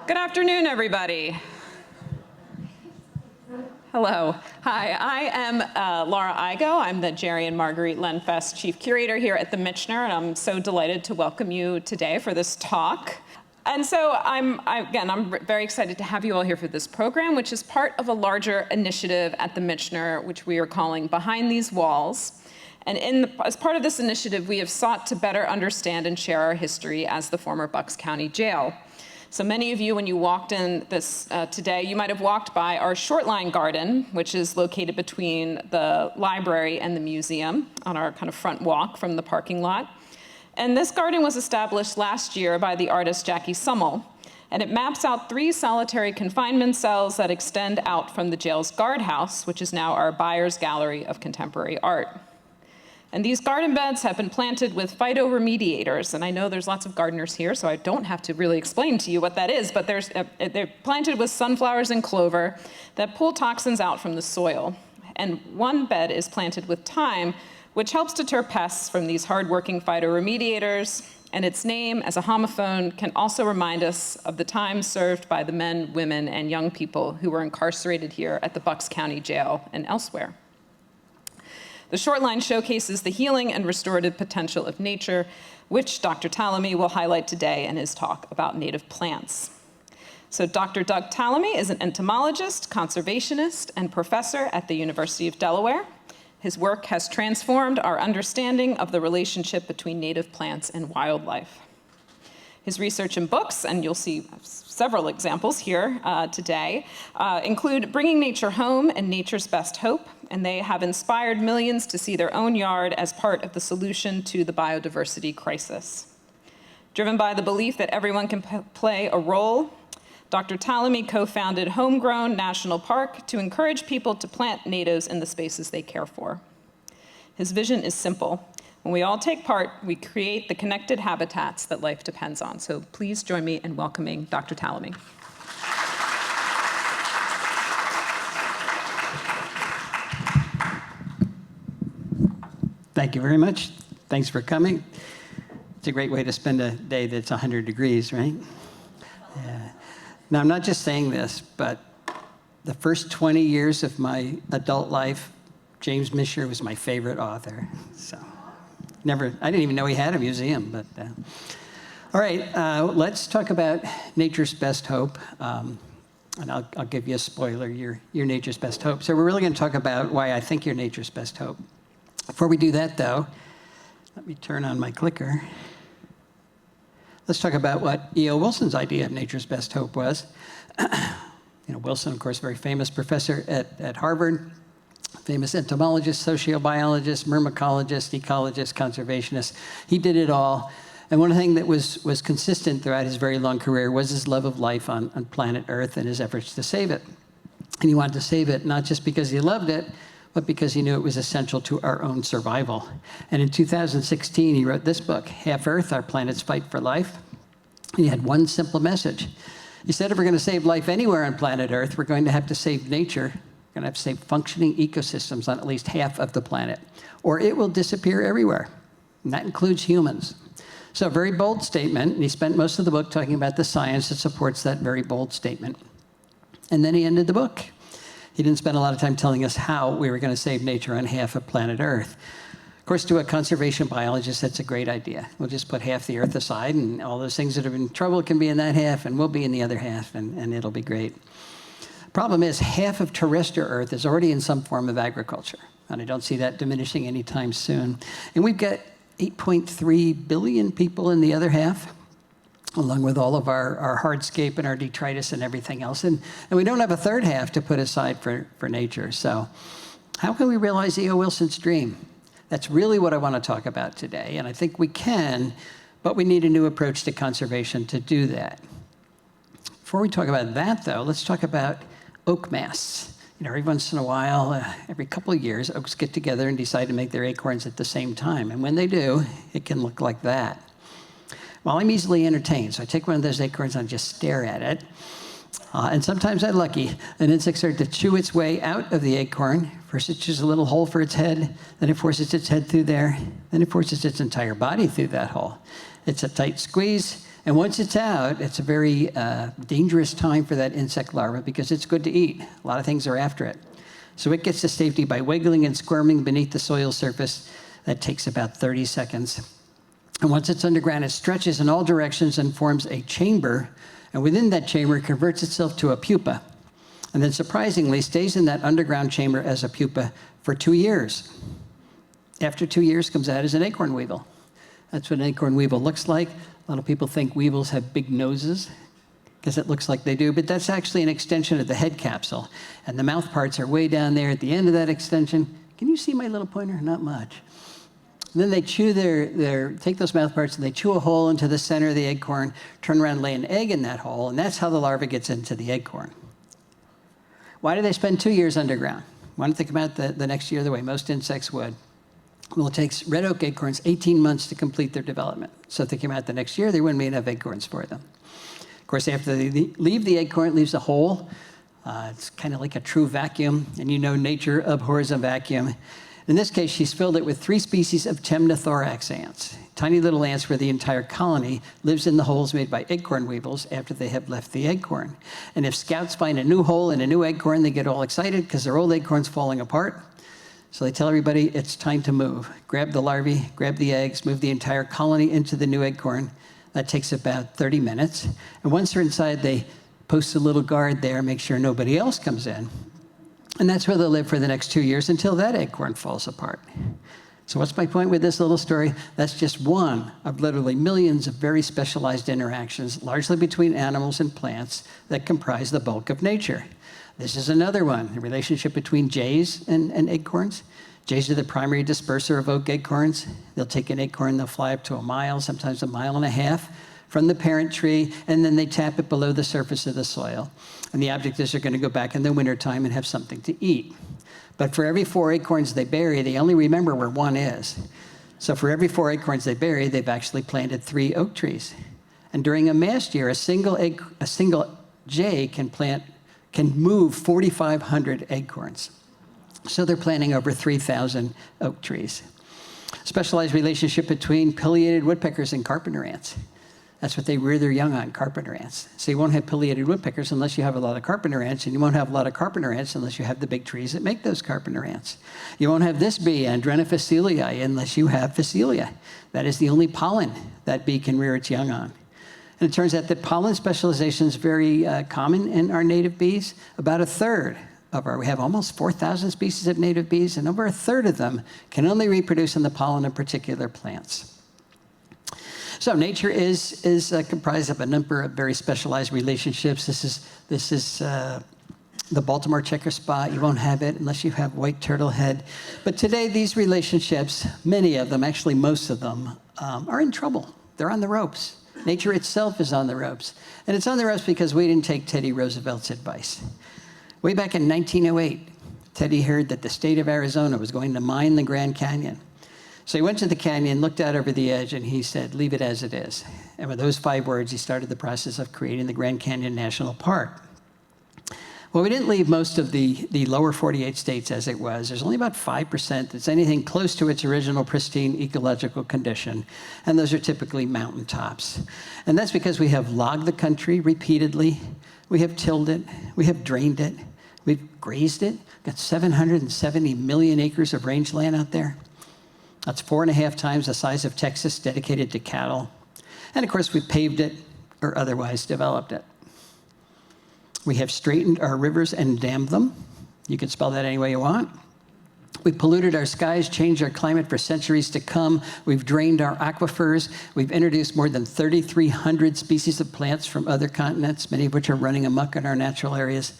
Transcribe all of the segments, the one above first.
Good afternoon, everybody. Hello. Hi, I am Laura Igo. I'm the Jerry and Marguerite Lenfest Chief Curator here at the Michener, and I'm so delighted to welcome you today for this talk. And so I'm very excited to have you all here for this program, which is part of a larger initiative at the Michener, which we are calling Behind These Walls. And as part of this initiative, we have sought to better understand and share our history as the former Bucks County Jail. So many of you, when you walked in this today, you might have walked by our Shortline Garden, which is located between the library and the museum on our kind of front walk from the parking lot. And this garden was established last year by the artist Jackie Summel, and it maps out 3 solitary confinement cells that extend out from the jail's guardhouse, which is now our Buyers Gallery of Contemporary Art. And these garden beds have been planted with phytoremediators, and I know there's lots of gardeners here, so I don't have to really explain to you what that is, but they're planted with sunflowers and clover that pull toxins out from the soil. And one bed is planted with thyme, which helps deter pests from these hardworking phytoremediators, and its name as a homophone can also remind us of the time served by the men, women, and young people who were incarcerated here at the Bucks County Jail and elsewhere. The Shortline showcases the healing and restorative potential of nature, which Dr. Tallamy will highlight today in his talk about native plants. So Dr. Doug Tallamy is an entomologist, conservationist, and professor at the University of Delaware. His work has transformed our understanding of the relationship between native plants and wildlife. His research and books, and you'll see several examples here today, include Bringing Nature Home and Nature's Best Hope, and they have inspired millions to see their own yard as part of the solution to the biodiversity crisis. Driven by the belief that everyone can play a role, Dr. Tallamy co-founded Homegrown National Park to encourage people to plant natives in the spaces they care for. His vision is simple. When we all take part, we create the connected habitats that life depends on. So please join me in welcoming Dr. Tallamy. Thank you very much. Thanks for coming. It's a great way to spend a day that's 100 degrees, right? Yeah. Now, I'm not just saying this, but the first 20 years of my adult life, James Michener was my favorite author. So, I didn't even know he had a museum, but. All right, let's talk about Nature's Best Hope. And I'll give you a spoiler, you're Nature's Best Hope. So we're really gonna talk about why I think you're Nature's Best Hope. Before we do that though, let me turn on my clicker. Let's talk about what E.O. Wilson's idea of Nature's Best Hope was. Wilson, of course, very famous professor at Harvard, famous entomologist, sociobiologist, myrmecologist, ecologist, conservationist. He did it all. And one thing that was consistent throughout his very long career was his love of life on planet Earth and his efforts to save it. And he wanted to save it not just because he loved it, but because he knew it was essential to our own survival. And in 2016, he wrote this book, Half Earth, Our Planet's Fight for Life. And he had one simple message. He said, if we're gonna save life anywhere on planet Earth, we're going to have to save nature. We're gonna have to save functioning ecosystems on at least half of the planet, or it will disappear everywhere. And that includes humans. So a very bold statement, and he spent most of the book talking about the science that supports that very bold statement. And then he ended the book. He didn't spend a lot of time telling us how we were going to save nature on half of planet Earth. Of course, to a conservation biologist, that's a great idea. We'll just put half the Earth aside, and all those things that are in trouble can be in that half, and we'll be in the other half, and it'll be great. Problem is, half of terrestrial Earth is already in some form of agriculture, and I don't see that diminishing anytime soon. And we've got 8.3 billion people in the other half, along with all of our hardscape and our detritus and everything else. And we don't have a third half to put aside for nature. So how can we realize E.O. Wilson's dream? That's really what I want to talk about today. And I think we can, but we need a new approach to conservation to do that. Before we talk about that, though, let's talk about oak masts. Every once in a while, every couple of years, oaks get together and decide to make their acorns at the same time. And when they do, it can look like that. Well, I'm easily entertained, so I take one of those acorns and I just stare at it. And sometimes I'm lucky. An insect starts to chew its way out of the acorn. First it chews a little hole for its head, then it forces its head through there, then it forces its entire body through that hole. It's a tight squeeze, And once it's out, it's a very dangerous time for that insect larva because it's good to eat. A lot of things are after it. So it gets to safety by wiggling and squirming beneath the soil surface. That takes about 30 seconds. And once it's underground, it stretches in all directions and forms a chamber. And within that chamber, it converts itself to a pupa. And then surprisingly, stays in that underground chamber as a pupa for 2 years. After 2 years, comes out as an acorn weevil. That's what an acorn weevil looks like. A lot of people think weevils have big noses because it looks like they do, but that's actually an extension of the head capsule. And the mouth parts are way down there at the end of that extension. Can you see my little pointer? Not much. And then they chew take those mouth parts and they chew a hole into the center of the acorn, turn around and lay an egg in that hole, and that's how the larva gets into the acorn. Why do they spend 2 years underground? Why don't they come out the next year the way most insects would? Well, it takes red oak acorns 18 months to complete their development. So if they came out the next year, there wouldn't be enough acorns for them. Of course, after they leave the acorn, it leaves a hole. It's kind of like a true vacuum, and you know nature abhors a vacuum. In this case, she's filled it with 3 species of temnothorax ants, tiny little ants where the entire colony lives in the holes made by acorn weevils after they have left the acorn. And if scouts find a new hole in a new acorn, they get all excited because their old acorn's falling apart. So they tell everybody it's time to move. Grab the larvae, grab the eggs, move the entire colony into the new acorn. That takes about 30 minutes. And once they're inside, they post a little guard there, make sure nobody else comes in. And that's where they'll live for the next 2 years until that acorn falls apart. So what's my point with this little story? That's just one of literally millions of very specialized interactions, largely between animals and plants, that comprise the bulk of nature. This is another one, the relationship between jays and acorns. Jays are the primary disperser of oak acorns. They'll take an acorn, they'll fly up to a mile, sometimes a mile and a half from the parent tree, and then they tap it below the surface of the soil. And the object is they're going to go back in the wintertime and have something to eat. But for every 4 acorns they bury, they only remember where one is. So for every 4 acorns they bury, they've actually planted 3 oak trees. And during a mast year, a single jay can move 4,500 acorns. So they're planting over 3,000 oak trees. Specialized relationship between pileated woodpeckers and carpenter ants. That's what they rear their young on, carpenter ants. So you won't have pileated woodpeckers unless you have a lot of carpenter ants, and you won't have a lot of carpenter ants unless you have the big trees that make those carpenter ants. You won't have this bee, Andrena facilii, unless you have facilia. That is the only pollen that bee can rear its young on. And it turns out that pollen specialization is very common in our native bees. About a third of we have almost 4,000 species of native bees, and over a third of them can only reproduce in the pollen of particular plants. So nature is comprised of a number of very specialized relationships. This is the Baltimore checker spot. You won't have it unless you have white turtlehead. But today, these relationships, many of them, actually most of them, are in trouble. They're on the ropes. Nature itself is on the ropes. And it's on the ropes because we didn't take Teddy Roosevelt's advice. Way back in 1908, Teddy heard that the state of Arizona was going to mine the Grand Canyon. So he went to the canyon, looked out over the edge, and he said, leave it as it is. And with those 5 words, he started the process of creating the Grand Canyon National Park. Well, we didn't leave most of the lower 48 states as it was. There's only about 5% that's anything close to its original pristine ecological condition, and those are typically mountaintops. And that's because we have logged the country repeatedly, we have tilled it, we have drained it, we've grazed it, got 770 million acres of rangeland out there. That's 4.5 times the size of Texas dedicated to cattle. And of course, we paved it or otherwise developed it. We have straightened our rivers and dammed them. You can spell that any way you want. We polluted our skies, changed our climate for centuries to come. We've drained our aquifers. We've introduced more than 3,300 species of plants from other continents, many of which are running amok in our natural areas.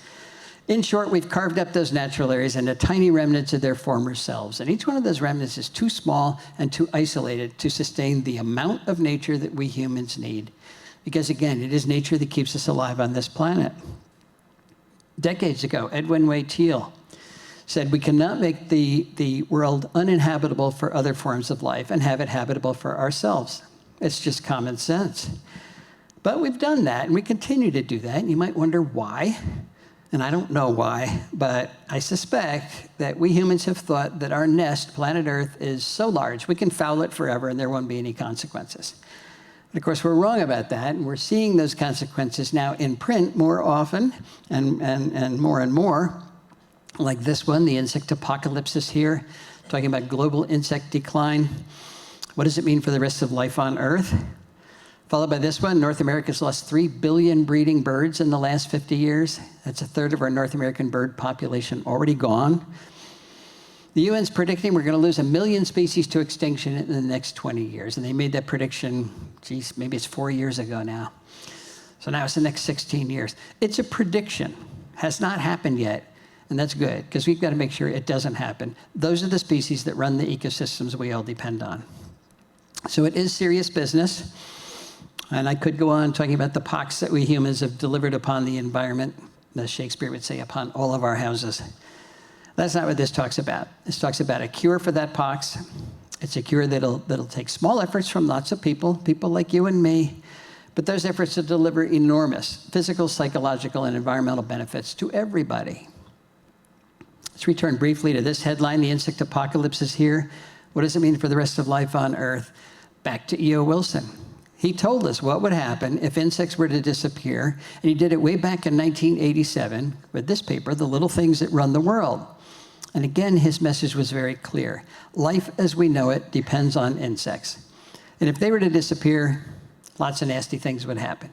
In short, we've carved up those natural areas into tiny remnants of their former selves. And each one of those remnants is too small and too isolated to sustain the amount of nature that we humans need. Because again, it is nature that keeps us alive on this planet. Decades ago, Edwin Way Teale said we cannot make the world uninhabitable for other forms of life and have it habitable for ourselves. It's just common sense. But we've done that, and we continue to do that. And you might wonder why. And I don't know why, but I suspect that we humans have thought that our nest, planet Earth, is so large we can foul it forever and there won't be any consequences. And of course, we're wrong about that, and we're seeing those consequences now in print more often and more, like this one, the insect apocalypse is here, talking about global insect decline. What does it mean for the rest of life on Earth? Followed by this one, North America's lost 3 billion breeding birds in the last 50 years. That's a third of our North American bird population already gone. The UN's predicting we're going to lose 1 million species to extinction in the next 20 years. And they made that prediction, geez, maybe it's 4 years ago now. So now it's the next 16 years. It's a prediction. Has not happened yet. And that's good, because we've got to make sure it doesn't happen. Those are the species that run the ecosystems we all depend on. So it is serious business. And I could go on talking about the pox that we humans have delivered upon the environment, as Shakespeare would say, upon all of our houses. That's not what this talks about. This talks about a cure for that pox. It's a cure that'll take small efforts from lots of people like you and me, but those efforts will deliver enormous physical, psychological, and environmental benefits to everybody. Let's return briefly to this headline, the insect apocalypse is here. What does it mean for the rest of life on Earth? Back to E.O. Wilson. He told us what would happen if insects were to disappear, and he did it way back in 1987 with this paper, The Little Things That Run the World. And again, his message was very clear. Life as we know it depends on insects. And if they were to disappear, lots of nasty things would happen.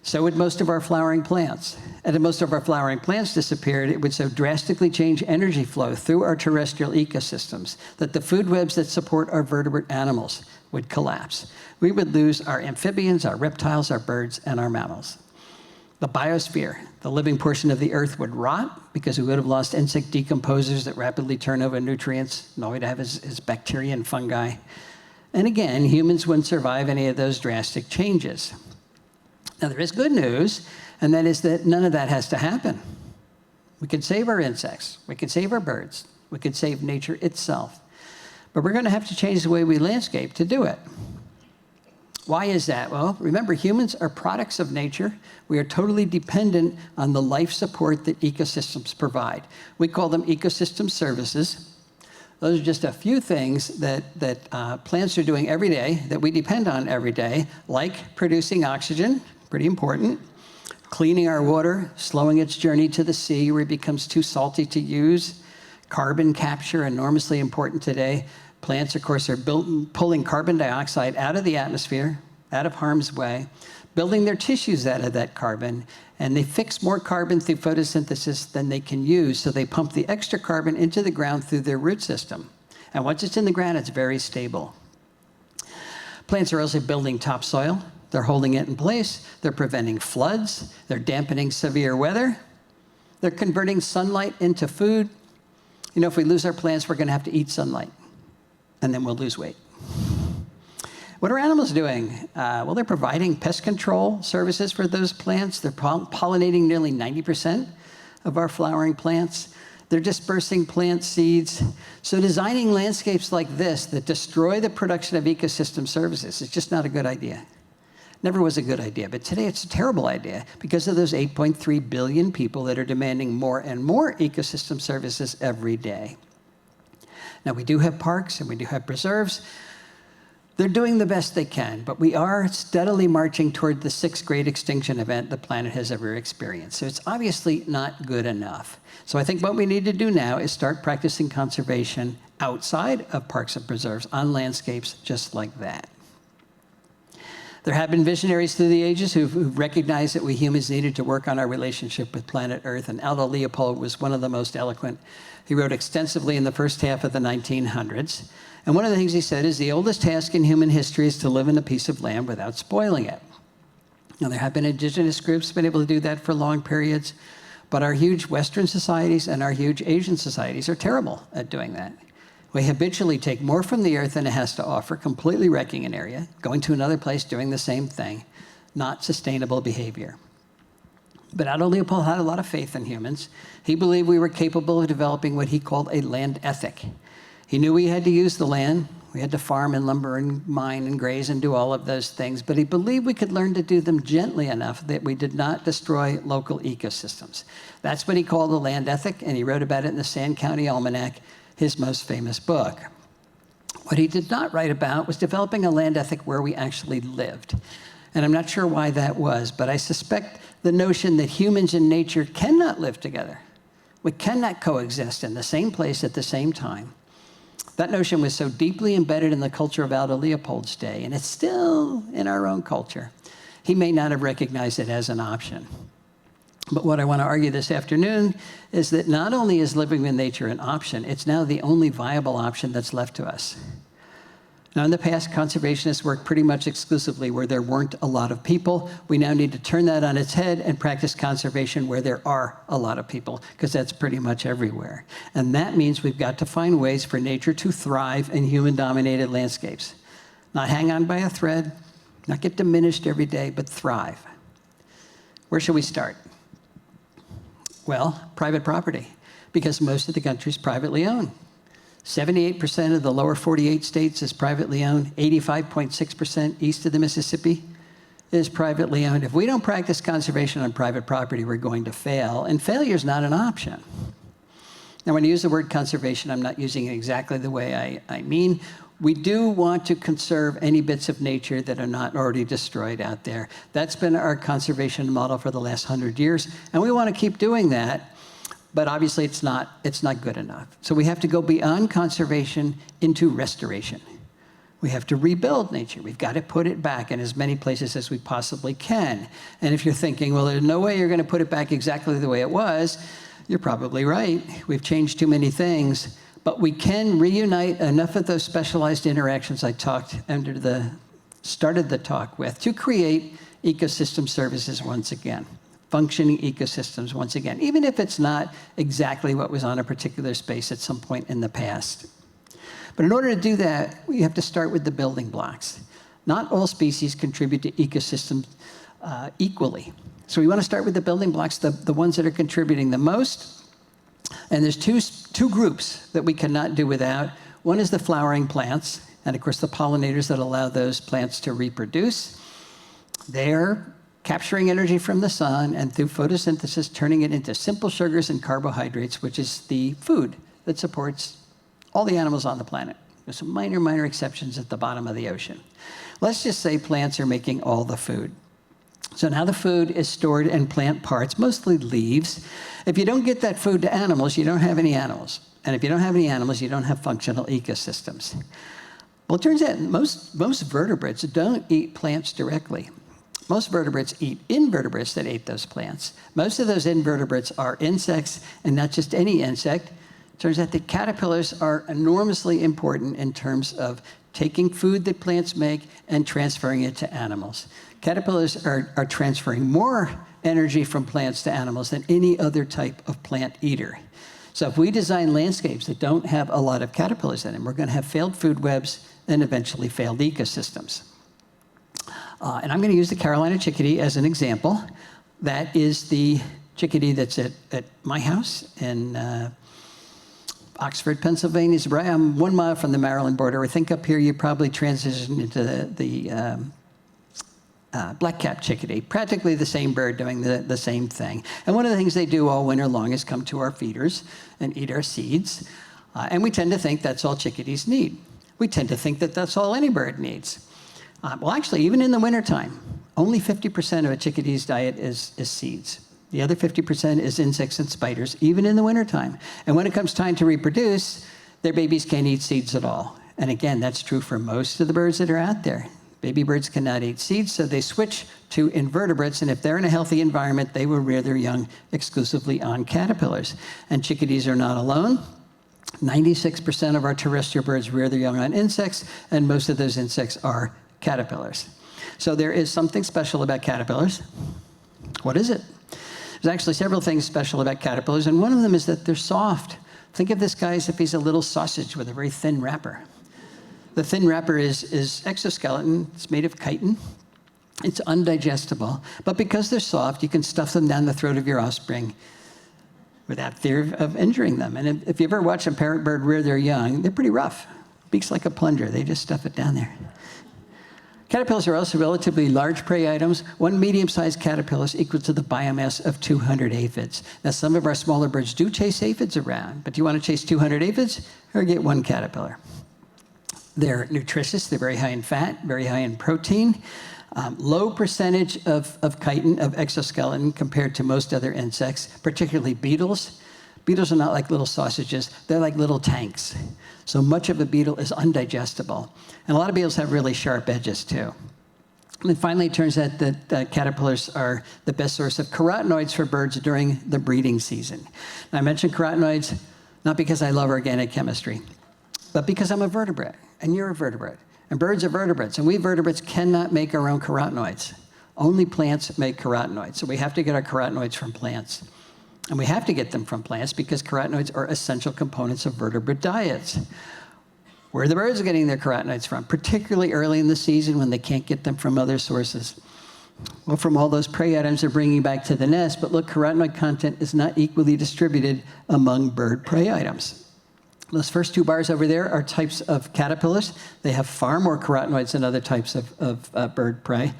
So would most of our flowering plants. And if most of our flowering plants disappeared, it would so drastically change energy flow through our terrestrial ecosystems that the food webs that support our vertebrate animals would collapse. We would lose our amphibians, our reptiles, our birds, and our mammals. The biosphere, the living portion of the Earth, would rot because we would have lost insect decomposers that rapidly turn over nutrients, and all we'd have is bacteria and fungi. And again, humans wouldn't survive any of those drastic changes. Now, there is good news, and that is that none of that has to happen. We can save our insects. We can save our birds. We can save nature itself. But we're going to have to change the way we landscape to do it. Why is that? Well, remember, humans are products of nature. We are totally dependent on the life support that ecosystems provide. We call them ecosystem services. Those are just a few things that plants are doing every day, that we depend on every day, like producing oxygen, pretty important, cleaning our water, slowing its journey to the sea where it becomes too salty to use, carbon capture, enormously important today. Plants, of course, are pulling carbon dioxide out of the atmosphere, out of harm's way, building their tissues out of that carbon, and they fix more carbon through photosynthesis than they can use, so they pump the extra carbon into the ground through their root system. And once it's in the ground, it's very stable. Plants are also building topsoil. They're holding it in place. They're preventing floods. They're dampening severe weather. They're converting sunlight into food. You know, if we lose our plants, we're going to have to eat sunlight, and then we'll lose weight. What are animals doing? Well, they're providing pest control services for those plants. They're pollinating nearly 90% of our flowering plants. They're dispersing plant seeds. So designing landscapes like this that destroy the production of ecosystem services is just not a good idea. Never was a good idea, but today it's a terrible idea because of those 8.3 billion people that are demanding more and more ecosystem services every day. Now, we do have parks and we do have preserves. They're doing the best they can, but we are steadily marching toward the 6th great extinction event the planet has ever experienced. So it's obviously not good enough. So I think what we need to do now is start practicing conservation outside of parks and preserves on landscapes just like that. There have been visionaries through the ages who've recognized that we humans needed to work on our relationship with planet Earth, and Aldo Leopold was one of the most eloquent. He wrote extensively in the first half of the 1900s. And one of the things he said is the oldest task in human history is to live in a piece of land without spoiling it. Now, there have been indigenous groups who've been able to do that for long periods, but our huge Western societies and our huge Asian societies are terrible at doing that. We habitually take more from the earth than it has to offer, completely wrecking an area, going to another place, doing the same thing. Not sustainable behavior. But Aldo Leopold had a lot of faith in humans. He believed we were capable of developing what he called a land ethic. He knew we had to use the land. We had to farm and lumber and mine and graze and do all of those things. But he believed we could learn to do them gently enough that we did not destroy local ecosystems. That's what he called the land ethic, and he wrote about it in the Sand County Almanac, his most famous book. What he did not write about was developing a land ethic where we actually lived. And I'm not sure why that was, but I suspect the notion that humans and nature cannot live together. We cannot coexist in the same place at the same time. That notion was so deeply embedded in the culture of Aldo Leopold's day, and it's still in our own culture. He may not have recognized it as an option. But what I want to argue this afternoon is that not only is living with nature an option, it's now the only viable option that's left to us. Now, in the past, conservationists worked pretty much exclusively where there weren't a lot of people. We now need to turn that on its head and practice conservation where there are a lot of people, because that's pretty much everywhere. And that means we've got to find ways for nature to thrive in human-dominated landscapes. Not hang on by a thread, not get diminished every day, but thrive. Where should we start? Well, private property, because most of the country is privately owned. 78% of the lower 48 states is privately owned. 85.6% east of the Mississippi is privately owned. If we don't practice conservation on private property, we're going to fail, and failure is not an option. Now, when I use the word conservation, I'm not using it exactly the way I mean. We do want to conserve any bits of nature that are not already destroyed out there. That's been our conservation model for the last 100 years, and we want to keep doing that. But obviously, it's not good enough. So we have to go beyond conservation into restoration. We have to rebuild nature. We've got to put it back in as many places as we possibly can. And if you're thinking, well, there's no way you're going to put it back exactly the way it was, you're probably right. We've changed too many things. But we can reunite enough of those specialized interactions I started the talk with to create ecosystem services once again. Functioning ecosystems once again, even if it's not exactly what was on a particular space at some point in the past. But in order to do that, we have to start with the building blocks. Not all species contribute to ecosystems equally. So we want to start with the building blocks, the ones that are contributing the most. And there's two groups that we cannot do without. One is the flowering plants, and of course the pollinators that allow those plants to reproduce. They're capturing energy from the sun and through photosynthesis turning it into simple sugars and carbohydrates, which is the food that supports all the animals on the planet. There's some minor exceptions at the bottom of the ocean. Let's just say plants are making all the food. So now the food is stored in plant parts, mostly leaves. If you don't get that food to animals, you don't have any animals. And if you don't have any animals, you don't have functional ecosystems. Well, it turns out most vertebrates don't eat plants directly. Most vertebrates eat invertebrates that ate those plants. Most of those invertebrates are insects, and not just any insect. It turns out that caterpillars are enormously important in terms of taking food that plants make and transferring it to animals. Caterpillars are transferring more energy from plants to animals than any other type of plant eater. So if we design landscapes that don't have a lot of caterpillars in them, we're going to have failed food webs and eventually failed ecosystems. And I'm going to use the Carolina chickadee as an example. That is the chickadee that's at my house in Oxford, Pennsylvania. I'm 1 mile from the Maryland border. I think up here you probably transitioned into the black-capped chickadee, practically the same bird doing the same thing. And one of the things they do all winter long is come to our feeders and eat our seeds. And we tend to think that's all chickadees need. We tend to think that that's all any bird needs. Well, actually, even in the wintertime, only 50% of a chickadee's diet is seeds. The other 50% is insects and spiders, even in the wintertime. And when it comes time to reproduce, their babies can't eat seeds at all. And again, that's true for most of the birds that are out there. Baby birds cannot eat seeds, so they switch to invertebrates, and if they're in a healthy environment, they will rear their young exclusively on caterpillars. And chickadees are not alone. 96% of our terrestrial birds rear their young on insects, and most of those insects are caterpillars. So there is something special about caterpillars. What is it? There's actually several things special about caterpillars, and one of them is that they're soft. Think of this guy as if he's a little sausage with a very thin wrapper. The thin wrapper is exoskeleton. It's made of chitin. It's undigestible. But because they're soft, you can stuff them down the throat of your offspring without fear of injuring them. And if you ever watch a parent bird rear their young, they're pretty rough. Beak's like a plunger. They just stuff it down there. Caterpillars are also relatively large prey items. One medium-sized caterpillar is equal to the biomass of 200 aphids. Now, some of our smaller birds do chase aphids around, but do you want to chase 200 aphids or get one caterpillar? They're nutritious, they're very high in fat, very high in protein, low percentage of chitin, of exoskeleton, compared to most other insects, particularly beetles. Beetles are not like little sausages, they're like little tanks. So much of a beetle is undigestible. And a lot of beetles have really sharp edges too. And then finally, it turns out that caterpillars are the best source of carotenoids for birds during the breeding season. Now, I mentioned carotenoids not because I love organic chemistry, but because I'm a vertebrate, and you're a vertebrate. And birds are vertebrates, and we vertebrates cannot make our own carotenoids. Only plants make carotenoids, so we have to get our carotenoids from plants. And we have to get them from plants because carotenoids are essential components of vertebrate diets. Where are the birds getting their carotenoids from, particularly early in the season when they can't get them from other sources? Well, from all those prey items they're bringing back to the nest, but look, carotenoid content is not equally distributed among bird prey items. Those first two bars over there are types of caterpillars. They have far more carotenoids than other types of bird prey.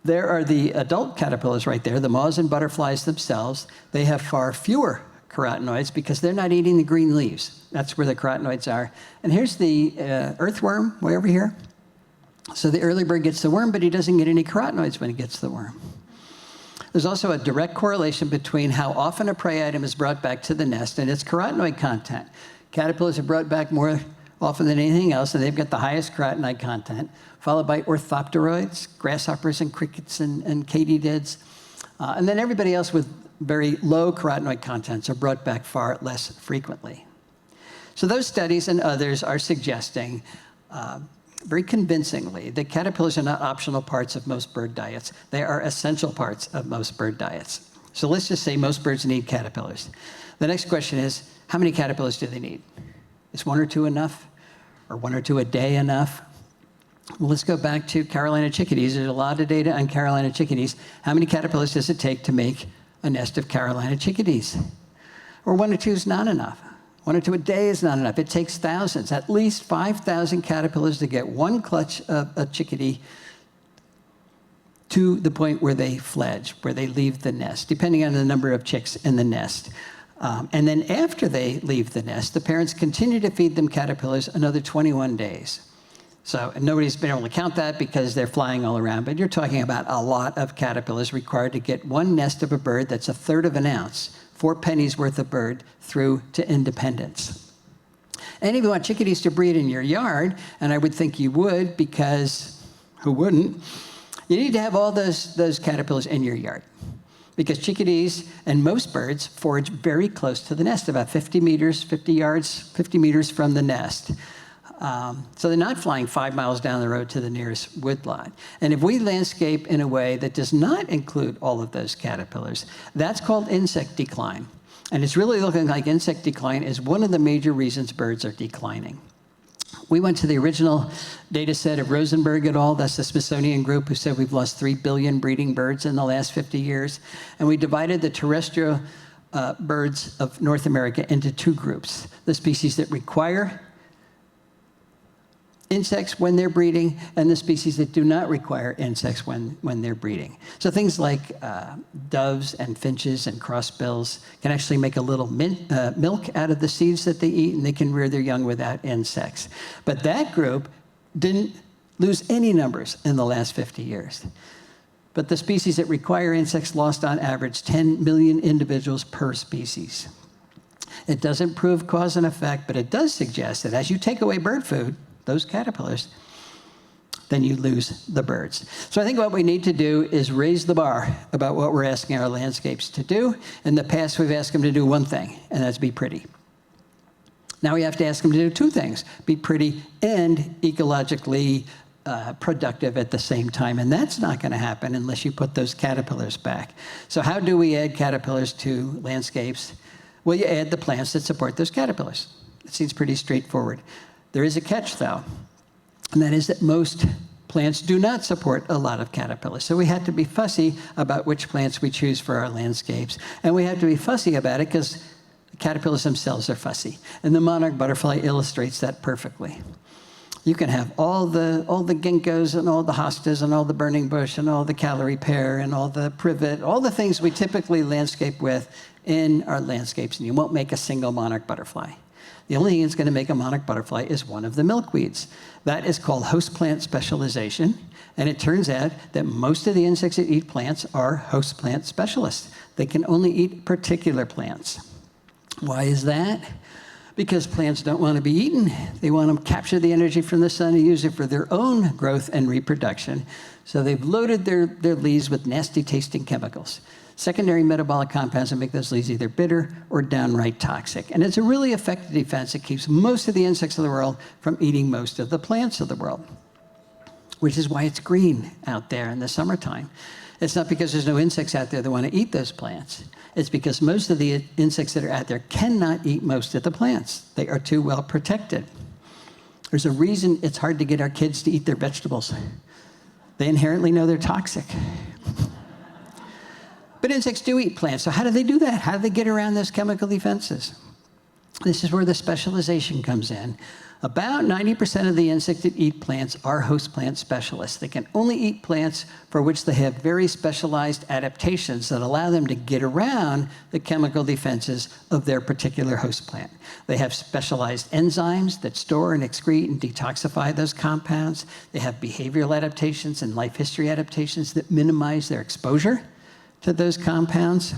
There are the adult caterpillars right there, the moths and butterflies themselves. They have far fewer carotenoids because they're not eating the green leaves. That's where the carotenoids are. And here's the earthworm, way over here. So the early bird gets the worm, but he doesn't get any carotenoids when he gets the worm. There's also a direct correlation between how often a prey item is brought back to the nest and its carotenoid content. Caterpillars are brought back more often than anything else, and they've got the highest carotenoid content, followed by orthopteroids, grasshoppers and crickets and katydids. And then everybody else with very low carotenoid contents are brought back far less frequently. So those studies and others are suggesting very convincingly that caterpillars are not optional parts of most bird diets. They are essential parts of most bird diets. So let's just say most birds need caterpillars. The next question is, how many caterpillars do they need? Is one or two enough? Or one or two a day enough? Well, let's go back to Carolina chickadees. There's a lot of data on Carolina chickadees. How many caterpillars does it take to make a nest of Carolina chickadees? Or one or two is not enough. One or two a day is not enough. It takes thousands, at least 5,000 caterpillars to get one clutch of a chickadee to the point where they fledge, where they leave the nest, depending on the number of chicks in the nest. And then after they leave the nest, the parents continue to feed them caterpillars another 21 days. So and nobody's been able to count that because they're flying all around, but you're talking about a lot of caterpillars required to get one nest of a bird that's 1/3 of an ounce, 4 pennies worth of bird, through to independence. And if you want chickadees to breed in your yard, and I would think you would because who wouldn't, you need to have all those caterpillars in your yard. Because chickadees and most birds forage very close to the nest, about 50 meters, 50 yards, 50 meters from the nest. So they're not flying 5 miles down the road to the nearest woodlot. And if we landscape in a way that does not include all of those caterpillars, that's called insect decline. And it's really looking like insect decline is one of the major reasons birds are declining. We went to the original data set of Rosenberg et al., that's the Smithsonian group who said we've lost 3 billion breeding birds in the last 50 years. And we divided the terrestrial birds of North America into 2 groups, the species that require insects when they're breeding, and the species that do not require insects when they're breeding. So things like doves and finches and crossbills can actually make a little milk out of the seeds that they eat, and they can rear their young without insects. But that group didn't lose any numbers in the last 50 years. But the species that require insects lost on average 10 million individuals per species. It doesn't prove cause and effect, but it does suggest that as you take away bird food, those caterpillars, then you lose the birds. So I think what we need to do is raise the bar about what we're asking our landscapes to do. In the past, we've asked them to do one thing, and that's be pretty. Now we have to ask them to do 2 things, be pretty and ecologically productive at the same time. And that's not going to happen unless you put those caterpillars back. So how do we add caterpillars to landscapes? Well, you add the plants that support those caterpillars. It seems pretty straightforward. There is a catch, though, and that is that most plants do not support a lot of caterpillars. So we have to be fussy about which plants we choose for our landscapes. And we have to be fussy about it because caterpillars themselves are fussy. And the monarch butterfly illustrates that perfectly. You can have all the ginkgos and all the hostas and all the burning bush and all the calorie pear and all the privet, all the things we typically landscape with in our landscapes, and you won't make a single monarch butterfly. The only thing that's going to make a monarch butterfly is one of the milkweeds. That is called host plant specialization. And it turns out that most of the insects that eat plants are host plant specialists. They can only eat particular plants. Why is that? Because plants don't want to be eaten. They want to capture the energy from the sun and use it for their own growth and reproduction. So they've loaded their leaves with nasty tasting chemicals. Secondary metabolic compounds that make those leaves either bitter or downright toxic. And it's a really effective defense that keeps most of the insects of the world from eating most of the plants of the world, which is why it's green out there in the summertime. It's not because there's no insects out there that want to eat those plants. It's because most of the insects that are out there cannot eat most of the plants. They are too well protected. There's a reason it's hard to get our kids to eat their vegetables. They inherently know they're toxic. But insects do eat plants, so how do they do that? How do they get around those chemical defenses? This is where the specialization comes in. About 90% of the insects that eat plants are host plant specialists. They can only eat plants for which they have very specialized adaptations that allow them to get around the chemical defenses of their particular host plant. They have specialized enzymes that store and excrete and detoxify those compounds. They have behavioral adaptations and life history adaptations that minimize their exposure to those compounds.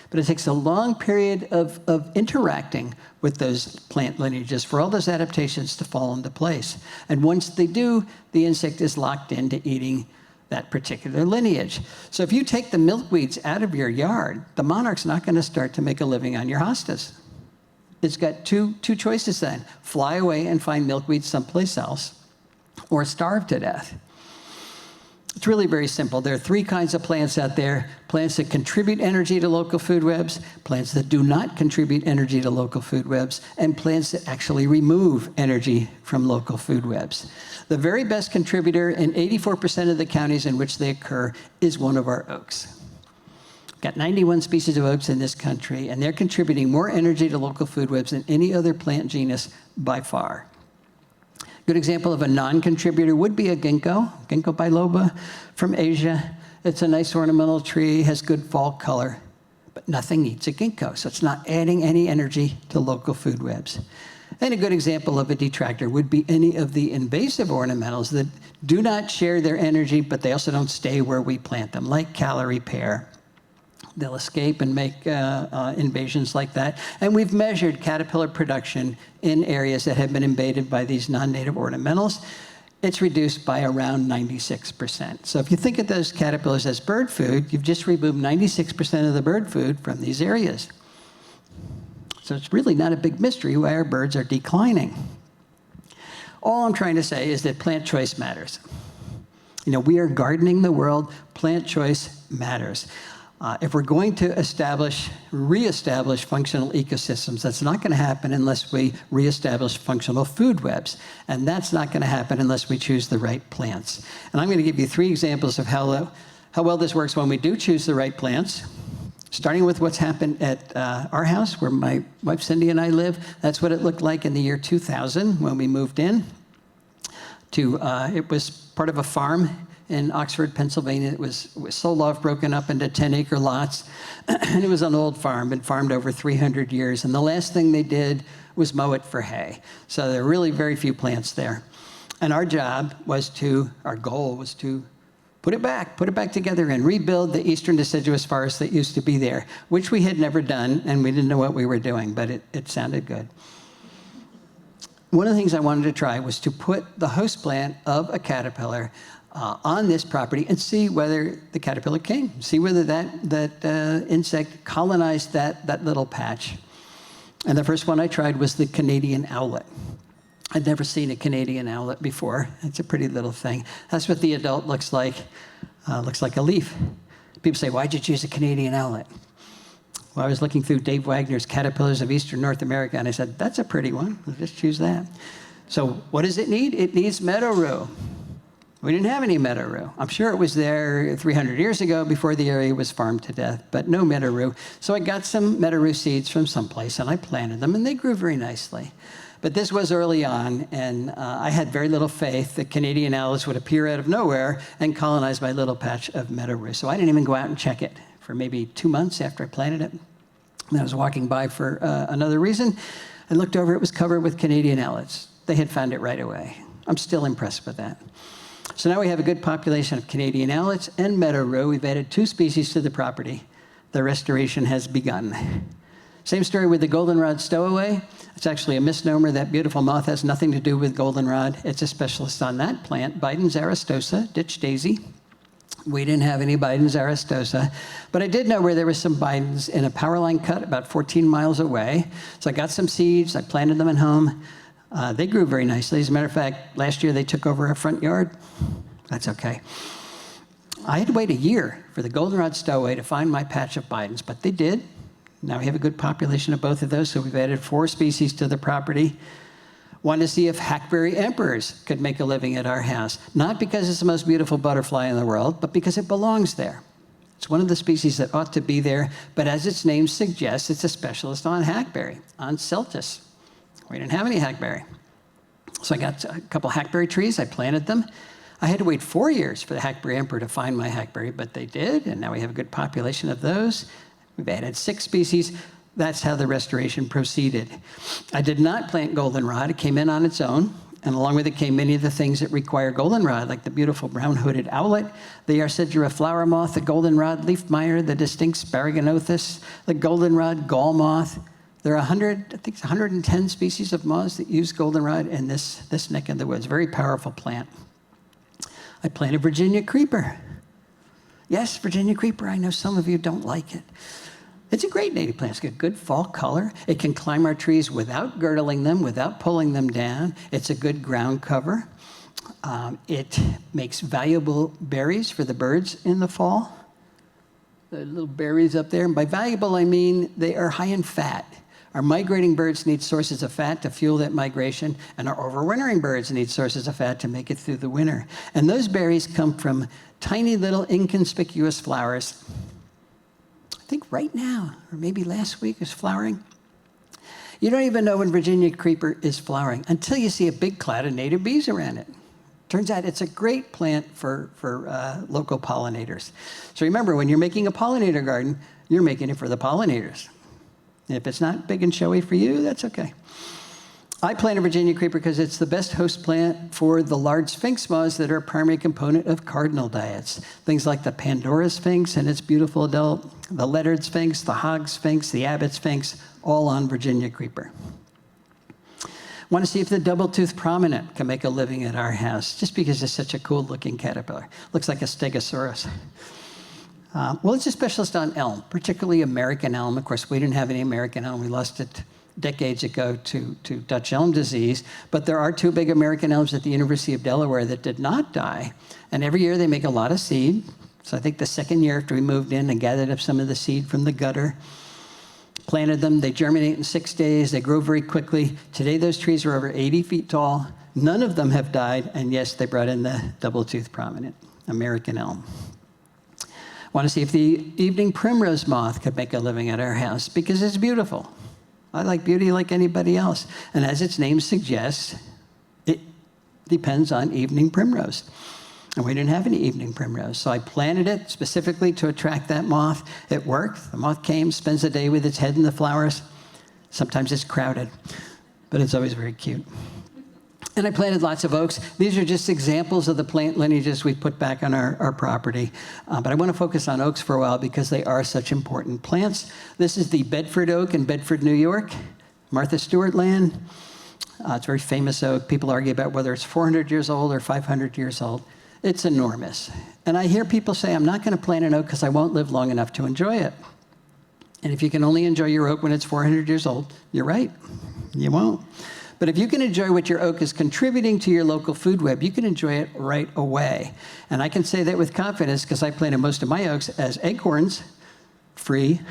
But it takes a long period of interacting with those plant lineages for all those adaptations to fall into place. And once they do, the insect is locked into eating that particular lineage. So if you take the milkweeds out of your yard, the monarch's not going to start to make a living on your hostas. It's got two choices then: fly away and find milkweed someplace else, or starve to death. It's really very simple. There are three kinds of plants out there: plants that contribute energy to local food webs, plants that do not contribute energy to local food webs, and plants that actually remove energy from local food webs. The very best contributor in 84% of the counties in which they occur is one of our oaks. We've got 91 species of oaks in this country, and they're contributing more energy to local food webs than any other plant genus by far. Good example of a non-contributor would be a ginkgo biloba from Asia. It's a nice ornamental tree, has good fall color, but nothing eats a ginkgo, so it's not adding any energy to local food webs. And a good example of a detractor would be any of the invasive ornamentals that do not share their energy, but they also don't stay where we plant them, like calorie pear. They'll escape and make invasions like that. And we've measured caterpillar production in areas that have been invaded by these non-native ornamentals. It's reduced by around 96%. So if you think of those caterpillars as bird food, you've just removed 96% of the bird food from these areas. So it's really not a big mystery why our birds are declining. All I'm trying to say is that plant choice matters. You know, we are gardening the world. Plant choice matters. If we're going to reestablish functional ecosystems, that's not going to happen unless we reestablish functional food webs. And that's not going to happen unless we choose the right plants. And I'm going to give you 3 examples of how well this works when we do choose the right plants. Starting with what's happened at our house, where my wife Cindy and I live. That's what it looked like in the year 2000 when we moved in. It was part of a farm in Oxford, Pennsylvania. It was sold off, broken up into 10-acre lots. And it was an old farm, been farmed over 300 years. And the last thing they did was mow it for hay. So there are really very few plants there. And our goal was to put it back together and rebuild the eastern deciduous forest that used to be there, which we had never done, and we didn't know what we were doing, but it sounded good. One of the things I wanted to try was to put the host plant of a caterpillar on this property and see whether the caterpillar came, see whether that insect colonized that little patch. And the first one I tried was the Canadian owlet. I'd never seen a Canadian owlet before. It's a pretty little thing. That's what the adult looks like. Looks like a leaf. People say, why'd you choose a Canadian owlet? Well, I was looking through Dave Wagner's Caterpillars of Eastern North America, and I said, that's a pretty one. We'll just choose that. So what does it need? It needs meadow rue. We didn't have any meadow rue. I'm sure it was there 300 years ago before the area was farmed to death, but no meadow rue. So I got some meadow rue seeds from someplace, and I planted them, and they grew very nicely. But this was early on, and I had very little faith that Canadian owlets would appear out of nowhere and colonize my little patch of meadow rue. So I didn't even go out and check it for maybe 2 months after I planted it. And I was walking by for another reason. I looked over, it was covered with Canadian owlets. They had found it right away. I'm still impressed with that. So now we have a good population of Canadian owlets and meadow row. We've added 2 species to the property. The restoration has begun. Same story with the goldenrod stowaway. It's actually a misnomer. That beautiful moth has nothing to do with goldenrod. It's a specialist on that plant, Biden's aristosa, ditch daisy. We didn't have any Biden's aristosa, but I did know where there was some Biden's in a power line cut about 14 miles away. So I got some seeds, I planted them at home. They grew very nicely. As a matter of fact, last year they took over our front yard. That's okay. I had to wait a year for the goldenrod stowaway to find my patch of Biden's, but they did. Now we have a good population of both of those, so we've added 4 species to the property. Wanted to see if hackberry emperors could make a living at our house. Not because it's the most beautiful butterfly in the world, but because it belongs there. It's one of the species that ought to be there, but as its name suggests, it's a specialist on hackberry, on Celtis. We didn't have any hackberry. So I got a couple hackberry trees, I planted them. I had to wait 4 years for the hackberry emperor to find my hackberry, but they did, and now we have a good population of those. We've added 6 species. That's how the restoration proceeded. I did not plant goldenrod. It came in on its own, and along with it came many of the things that require goldenrod, like the beautiful brown-hooded owlet, the Arcigera flower moth, the goldenrod leaf miner, the distinct Sparaginothus, the goldenrod gall moth. There are 110 species of moths that use goldenrod in this neck of the woods. Very powerful plant. I planted Virginia creeper. Yes, Virginia creeper. I know some of you don't like it. It's a great native plant. It's got good fall color. It can climb our trees without girdling them, without pulling them down. It's a good ground cover. It makes valuable berries for the birds in the fall. The little berries up there. And by valuable, I mean they are high in fat. Our migrating birds need sources of fat to fuel that migration, and our overwintering birds need sources of fat to make it through the winter. And those berries come from tiny little inconspicuous flowers. I think right now, or maybe last week, is flowering. You don't even know when Virginia creeper is flowering until you see a big cloud of native bees around it. Turns out it's a great plant for local pollinators. So remember, when you're making a pollinator garden, you're making it for the pollinators. And if it's not big and showy for you, that's okay. I planted Virginia creeper because it's the best host plant for the large sphinx moths that are a primary component of cardinal diets. Things like the Pandora sphinx and its beautiful adult, the lettered sphinx, the hog sphinx, the abbot sphinx, all on Virginia creeper. Want to see if the double-toothed prominent can make a living at our house, just because it's such a cool-looking caterpillar. Looks like a stegosaurus. Well, it's a specialist on elm, particularly American elm. Of course, we didn't have any American elm. We lost it decades ago to Dutch elm disease. But there are 2 big American elms at the University of Delaware that did not die. And every year they make a lot of seed. So I think the 2nd year after we moved in and gathered up some of the seed from the gutter, planted them, they germinate in 6 days, they grow very quickly. Today those trees are over 80 feet tall. None of them have died, and yes, they brought in the double-toothed prominent, American elm. Want to see if the evening primrose moth could make a living at our house, because it's beautiful. I like beauty like anybody else. And as its name suggests, it depends on evening primrose. And we didn't have any evening primrose. So I planted it specifically to attract that moth. It worked. The moth came, spends the day with its head in the flowers. Sometimes it's crowded, but it's always very cute. And I planted lots of oaks. These are just examples of the plant lineages we put back on our property. But I want to focus on oaks for a while because they are such important plants. This is the Bedford oak in Bedford, New York, Martha Stewart land. It's a very famous oak. People argue about whether it's 400 years old or 500 years old. It's enormous. And I hear people say, I'm not going to plant an oak because I won't live long enough to enjoy it. And if you can only enjoy your oak when it's 400 years old, you're right. You won't. But if you can enjoy what your oak is contributing to your local food web, you can enjoy it right away. And I can say that with confidence because I planted most of my oaks as acorns, free,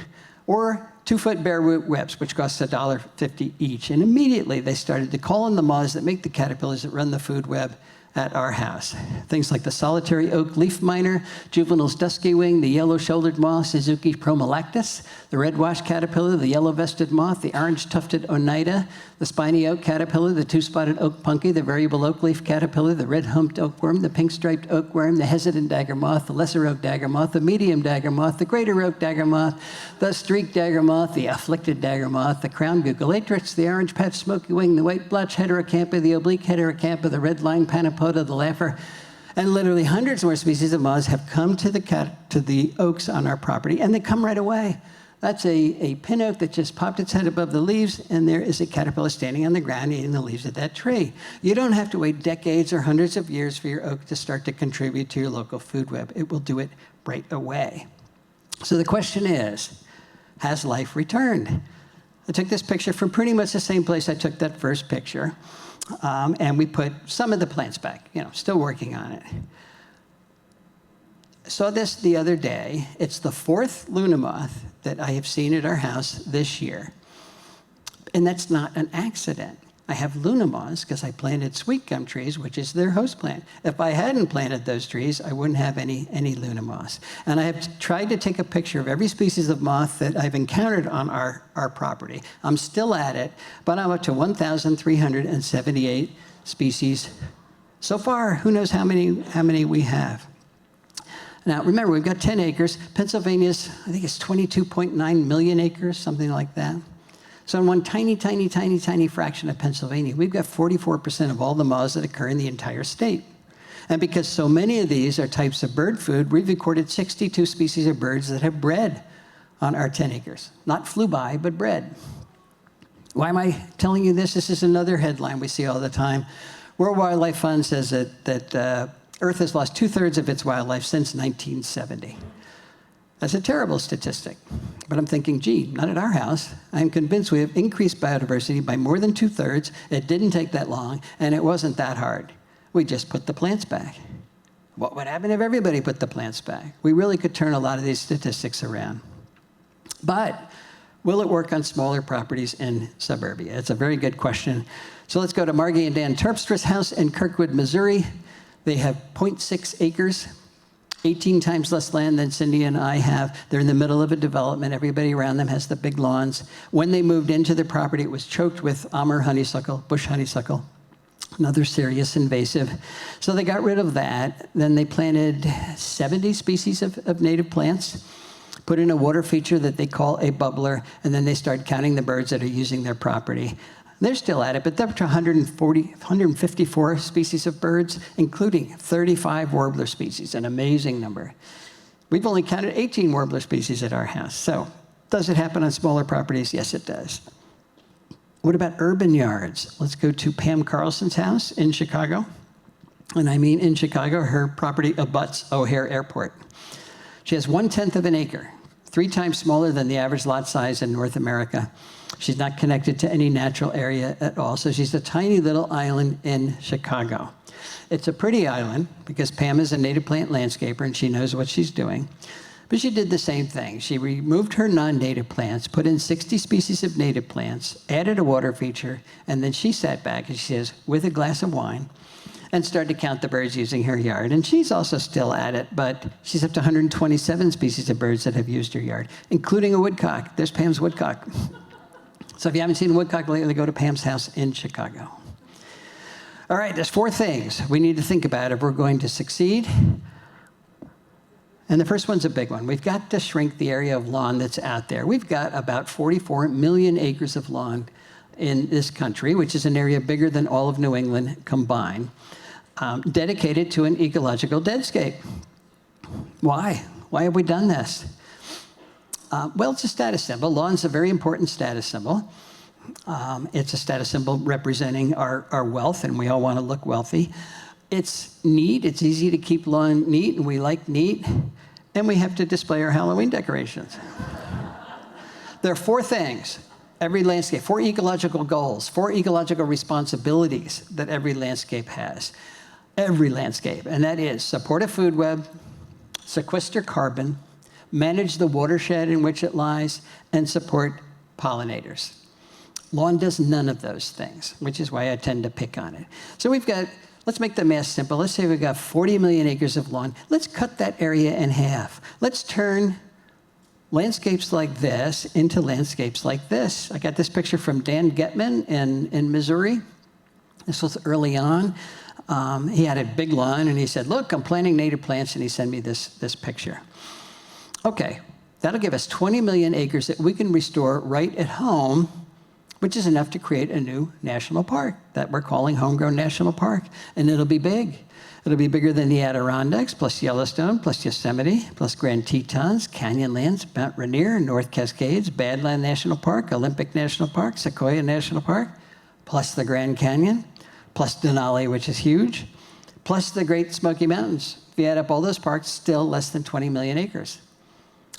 or 2-foot bare root webs, which cost $1.50 each. And immediately they started to call in the moths that make the caterpillars that run the food web, at our house. Things like the solitary oak leaf miner, Juvenil's dusky wing, the yellow-shouldered moth, Suzuki promolactus, the red-washed caterpillar, the yellow-vested moth, the orange-tufted oneida, the spiny oak caterpillar, the two-spotted oak punky, the variable oak leaf caterpillar, the red-humped oakworm, the pink-striped oakworm, the hesitant dagger moth, the lesser oak dagger moth, the medium dagger moth, the greater oak dagger moth, the streaked dagger moth, the afflicted dagger moth, the crown gugulatrix, the orange-patched smoky wing, the white-blotched heterocampa, the oblique heterocampa, the red-lined panapoda, the laugher, and literally hundreds more species of moths have come to the oaks on our property, and they come right away. That's a pin oak that just popped its head above the leaves, and there is a caterpillar standing on the ground eating the leaves of that tree. You don't have to wait decades or hundreds of years for your oak to start to contribute to your local food web. It will do it right away. So the question is, has life returned? I took this picture from pretty much the same place I took that first picture, and we put some of the plants back, still working on it. Saw this the other day. It's the 4th Luna moth that I have seen at our house this year. And that's not an accident. I have Luna moths because I planted sweet gum trees, which is their host plant. If I hadn't planted those trees, I wouldn't have any Luna moths. And I have tried to take a picture of every species of moth that I've encountered on our property. I'm still at it, but I'm up to 1,378 species. So far, who knows how many we have. Now, remember, we've got 10 acres. Pennsylvania's, I think it's 22.9 million acres, something like that. So in one tiny, tiny, tiny, tiny fraction of Pennsylvania, we've got 44% of all the moths that occur in the entire state. And because so many of these are types of bird food, we've recorded 62 species of birds that have bred on our 10 acres. Not flew by, but bred. Why am I telling you this? This is another headline we see all the time. World Wildlife Fund says that Earth has lost 2/3 of its wildlife since 1970. That's a terrible statistic. But I'm thinking, gee, not at our house. I'm convinced we have increased biodiversity by more than 2/3. It didn't take that long, and it wasn't that hard. We just put the plants back. What would happen if everybody put the plants back? We really could turn a lot of these statistics around. But will it work on smaller properties in suburbia? It's a very good question. So let's go to Margie and Dan Terpstra's house in Kirkwood, Missouri. They have 0.6 acres, 18 times less land than Cindy and I have. They're in the middle of a development. Everybody around them has the big lawns. When they moved into the property, it was choked with Amur honeysuckle, bush honeysuckle, another serious invasive. So they got rid of that. Then they planted 70 species of native plants, put in a water feature that they call a bubbler, and then they started counting the birds that are using their property. They're still at it, but they're up to 154 species of birds, including 35 warbler species, an amazing number. We've only counted 18 warbler species at our house. So does it happen on smaller properties? Yes, it does. What about urban yards? Let's go to Pam Carlson's house in Chicago. And I mean in Chicago, her property abuts O'Hare Airport. She has 1/10 of an acre, 3 times smaller than the average lot size in North America. She's not connected to any natural area at all, so she's a tiny little island in Chicago. It's a pretty island because Pam is a native plant landscaper and she knows what she's doing. But she did the same thing. She removed her non-native plants, put in 60 species of native plants, added a water feature, and then she sat back, and she says, with a glass of wine, and started to count the birds using her yard. And she's also still at it, but she's up to 127 species of birds that have used her yard, including a woodcock. There's Pam's woodcock. So if you haven't seen a woodcock lately, go to Pam's house in Chicago. All right, there's 4 things we need to think about if we're going to succeed. And the first one's a big one. We've got to shrink the area of lawn that's out there. We've got about 44 million acres of lawn in this country, which is an area bigger than all of New England combined, dedicated to an ecological deadscape. Why? Why have we done this? Well, it's a status symbol. Lawn's a very important status symbol. It's a status symbol representing our wealth, and we all want to look wealthy. It's neat. It's easy to keep lawn neat, and we like neat. And we have to display our Halloween decorations. There are 4 things every landscape, 4 ecological goals, 4 ecological responsibilities that every landscape has. Every landscape. And that is support a food web, sequester carbon, manage the watershed in which it lies, and support pollinators. Lawn does none of those things, which is why I tend to pick on it. So we've got Let's make the math simple. Let's say we've got 40 million acres of lawn. Let's cut that area in half. Let's turn landscapes like this into landscapes like this. I got this picture from Dan Getman in Missouri. This was early on. He had a big lawn, and he said, look, I'm planting native plants, and he sent me this picture. Okay, that'll give us 20 million acres that we can restore right at home, which is enough to create a new national park that we're calling Homegrown National Park. And it'll be big. It'll be bigger than the Adirondacks, plus Yellowstone, plus Yosemite, plus Grand Tetons, Canyonlands, Mount Rainier, North Cascades, Badland National Park, Olympic National Park, Sequoia National Park, plus the Grand Canyon, plus Denali, which is huge, plus the Great Smoky Mountains. If you add up all those parks, still less than 20 million acres.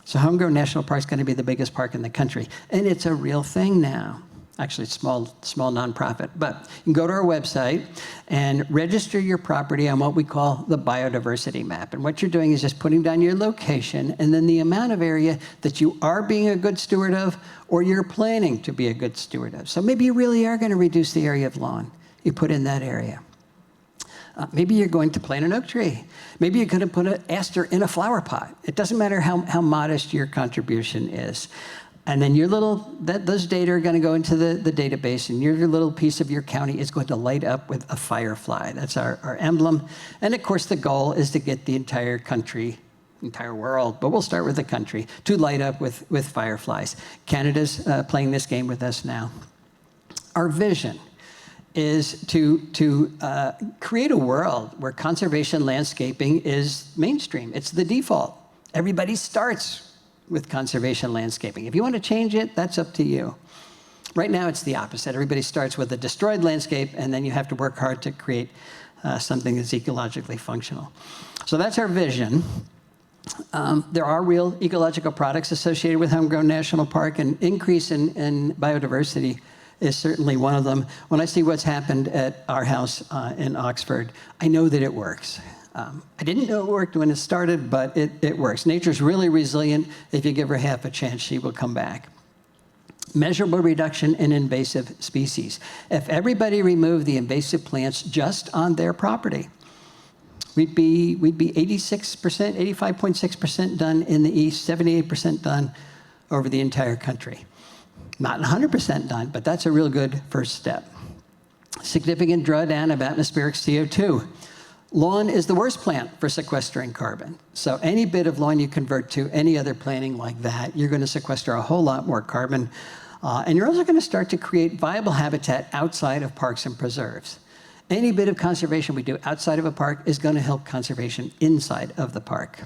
So Homegrown National Park is going to be the biggest park in the country. And it's a real thing now. Actually, it's small nonprofit. But you can go to our website and register your property on what we call the biodiversity map. And what you're doing is just putting down your location and then the amount of area that you are being a good steward of or you're planning to be a good steward of. So maybe you really are going to reduce the area of lawn you put in that area. Maybe you're going to plant an oak tree. Maybe you're going to put an aster in a flower pot. It doesn't matter how modest your contribution is. And then your those data are going to go into the database, and your little piece of your county is going to light up with a firefly. That's our emblem. And of course, the goal is to get the entire country, entire world, but we'll start with the country, to light up with fireflies. Canada's playing this game with us now. Our vision is to create a world where conservation landscaping is mainstream. It's the default. Everybody starts with conservation landscaping. If you want to change it, that's up to you. Right now, it's the opposite. Everybody starts with a destroyed landscape, and then you have to work hard to create something that's ecologically functional. So that's our vision. There are real ecological products associated with Homegrown National Park, and increase in biodiversity is certainly one of them. When I see what's happened at our house in Oxford, I know that it works. I didn't know it worked when it started, but it works. Nature's really resilient. If you give her half a chance, she will come back. Measurable reduction in invasive species. If everybody removed the invasive plants just on their property, we'd be 86%, 85.6% done in the east, 78% done over the entire country. Not 100% done, but that's a real good first step. Significant drawdown of atmospheric CO2. Lawn is the worst plant for sequestering carbon. So any bit of lawn you convert to any other planting like that, you're going to sequester a whole lot more carbon. And you're also going to start to create viable habitat outside of parks and preserves. Any bit of conservation we do outside of a park is going to help conservation inside of the park.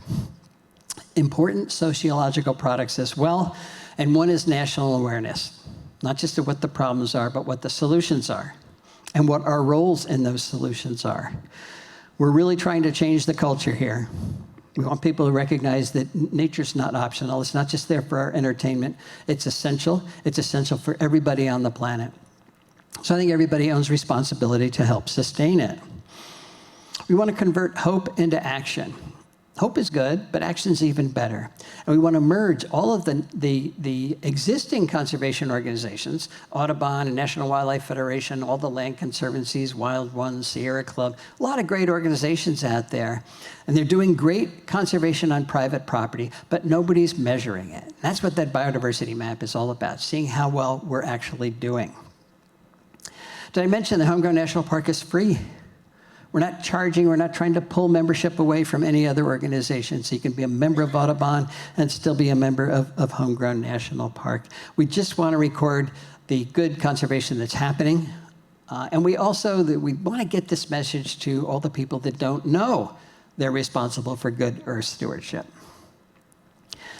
Important sociological products as well. And one is national awareness, not just of what the problems are, but what the solutions are and what our roles in those solutions are. We're really trying to change the culture here. We want people to recognize that nature's not optional. It's not just there for our entertainment. It's essential. It's essential for everybody on the planet. So I think everybody owns responsibility to help sustain it. We want to convert hope into action. Hope is good, but action's even better. And we want to merge all of the existing conservation organizations, Audubon and National Wildlife Federation, all the land conservancies, Wild Ones, Sierra Club, a lot of great organizations out there. And they're doing great conservation on private property, but nobody's measuring it. And that's what that biodiversity map is all about, seeing how well we're actually doing. Did I mention that Homegrown National Park is free? We're not charging, we're not trying to pull membership away from any other organization. So you can be a member of Audubon and still be a member of Homegrown National Park. We just want to record the good conservation that's happening. And we want to get this message to all the people that don't know they're responsible for good earth stewardship.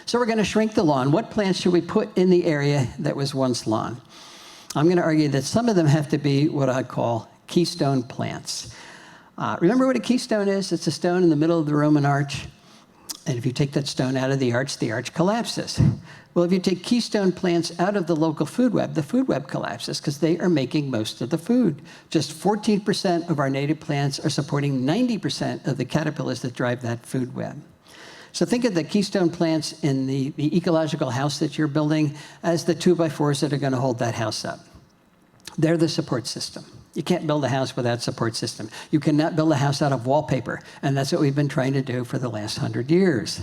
So we're going to shrink the lawn. What plants should we put in the area that was once lawn? I'm going to argue that some of them have to be what I call keystone plants. Remember what a keystone is? It's a stone in the middle of the Roman arch. And if you take that stone out of the arch collapses. Well, if you take keystone plants out of the local food web, the food web collapses because they are making most of the food. Just 14% of our native plants are supporting 90% of the caterpillars that drive that food web. So think of the keystone plants in the ecological house that you're building as the 2x4s that are going to hold that house up. They're the support system. You can't build a house without support system. You cannot build a house out of wallpaper, and that's what we've been trying to do for the last 100 years.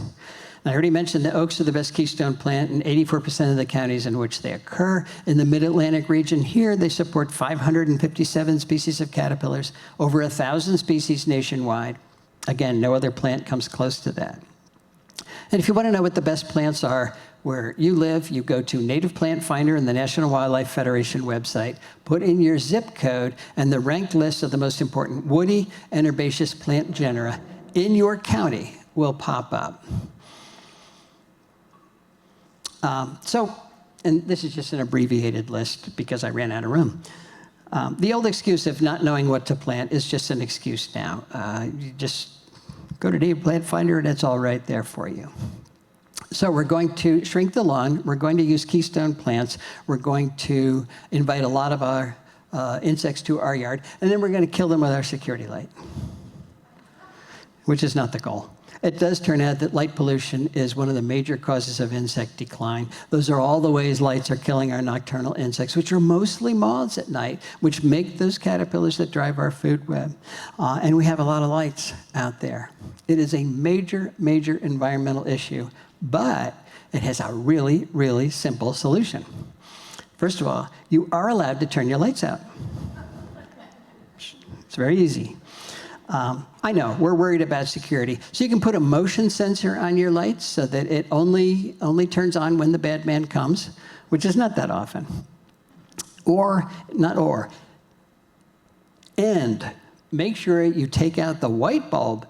I already mentioned the oaks are the best keystone plant in 84% of the counties in which they occur. In the Mid-Atlantic region here, they support 557 species of caterpillars, over 1,000 species nationwide. Again, no other plant comes close to that. And if you want to know what the best plants are where you live, you go to Native Plant Finder in the National Wildlife Federation website, put in your zip code, and the ranked list of the most important woody and herbaceous plant genera in your county will pop up. And this is just an abbreviated list because I ran out of room. The old excuse of not knowing what to plant is just an excuse now. You just go to Native Plant Finder and it's all right there for you. So we're going to shrink the lawn. We're going to use keystone plants. We're going to invite a lot of our insects to our yard, and then we're going to kill them with our security light, which is not the goal. It does turn out that light pollution is one of the major causes of insect decline. Those are all the ways lights are killing our nocturnal insects, which are mostly moths at night, which make those caterpillars that drive our food web. And we have a lot of lights out there. It is a major, major environmental issue, but it has a really, really simple solution. First of all, you are allowed to turn your lights out. It's very easy. I know, we're worried about security. So you can put a motion sensor on your lights so that it only turns on when the bad man comes, which is not that often. And make sure you take out the white bulb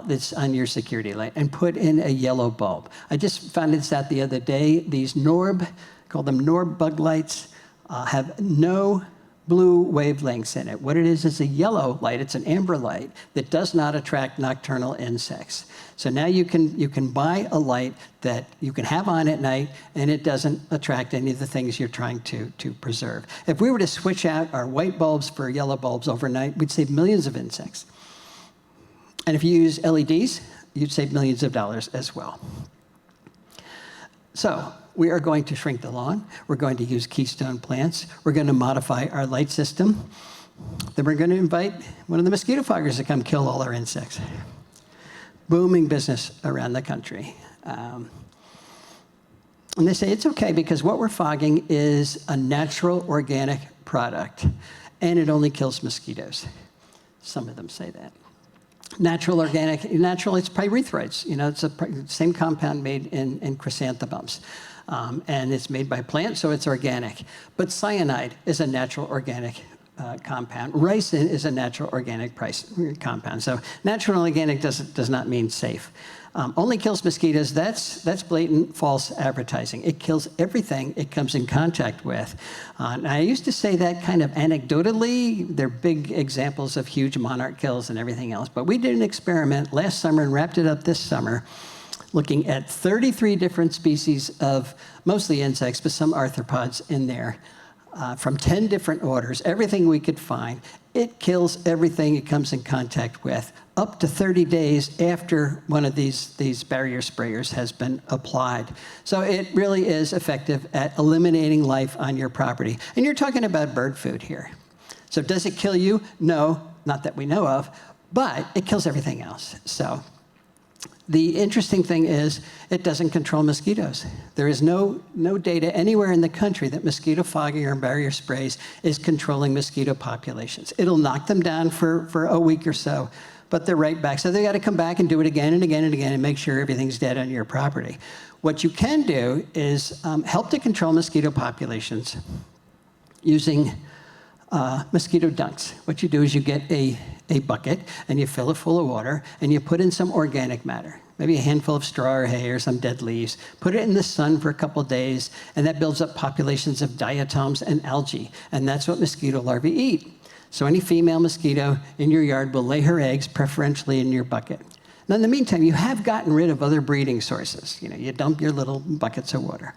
that's on your security light and put in a yellow bulb. I just found this out the other day. These Norb, call them Norb bug lights, have no blue wavelengths in it. What it is a yellow light. It's an amber light that does not attract nocturnal insects. So now you can buy a light that you can have on at night, and it doesn't attract any of the things you're trying to preserve. If we were to switch out our white bulbs for yellow bulbs overnight, we'd save millions of insects. And if you use LEDs, you'd save millions of dollars as well. So we are going to shrink the lawn. We're going to use keystone plants. We're going to modify our light system. Then we're going to invite one of the mosquito foggers to come kill all our insects. Booming business around the country. And they say it's okay because what we're fogging is a natural organic product, and it only kills mosquitoes. Some of them say that. Natural, organic, natural, it's pyrethroids. You know, it's the same compound made in chrysanthemums. And it's made by plants, so it's organic. But cyanide is a natural organic compound. Ricin is a natural organic compound. So natural and organic does not mean safe. Only kills mosquitoes. That's blatant false advertising. It kills everything it comes in contact with. And I used to say that kind of anecdotally. They're big examples of huge monarch kills and everything else. But we did an experiment last summer and wrapped it up this summer, looking at 33 different species of mostly insects, but some arthropods in there, from 10 different orders, everything we could find. It kills everything it comes in contact with, up to 30 days after one of these barrier sprayers has been applied. So it really is effective at eliminating life on your property. And you're talking about bird food here. So does it kill you? No, not that we know of, but it kills everything else. So the interesting thing is it doesn't control mosquitoes. There is no data anywhere in the country that mosquito fogging or barrier sprays is controlling mosquito populations. It'll knock them down for a week or so, but they're right back. So they got to come back and do it again and again and again and make sure everything's dead on your property. What you can do is help to control mosquito populations using mosquito dunks. What you do is you get a bucket and you fill it full of water and you put in some organic matter, maybe a handful of straw or hay or some dead leaves. Put it in the sun for a couple days, and that builds up populations of diatoms and algae, and that's what mosquito larvae eat. So any female mosquito in your yard will lay her eggs preferentially in your bucket. Now in the meantime, you have gotten rid of other breeding sources. You dump your little buckets of water.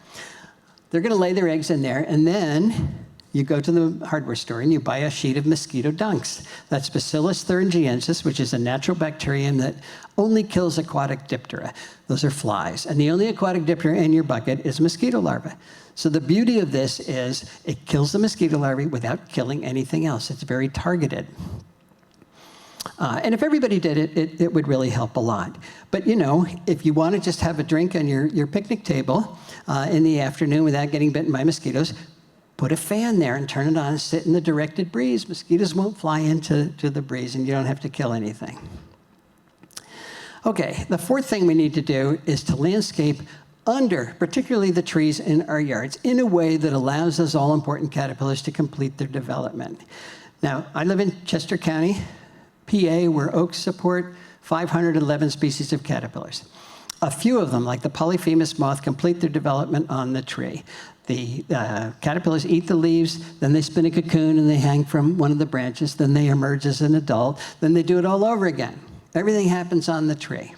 They're going to lay their eggs in there, and then You go to the hardware store and you buy a sheet of mosquito dunks. That's Bacillus thuringiensis, which is a natural bacterium that only kills aquatic diptera. Those are flies. And the only aquatic diptera in your bucket is mosquito larvae. So the beauty of this is it kills the mosquito larvae without killing anything else. It's very targeted. And if everybody did it, it would really help a lot. But you know, if you want to just have a drink on your picnic table in the afternoon without getting bitten by mosquitoes, put a fan there and turn it on and sit in the directed breeze. Mosquitoes won't fly into the breeze and you don't have to kill anything. Okay, the fourth thing we need to do is to landscape under, particularly the trees in our yards, in a way that allows those all-important caterpillars to complete their development. Now, I live in Chester County, PA, where oaks support 511 species of caterpillars. A few of them, like the polyphemus moth, complete their development on the tree. The caterpillars eat the leaves, then they spin a cocoon and they hang from one of the branches, then they emerge as an adult, then they do it all over again. Everything happens on the tree,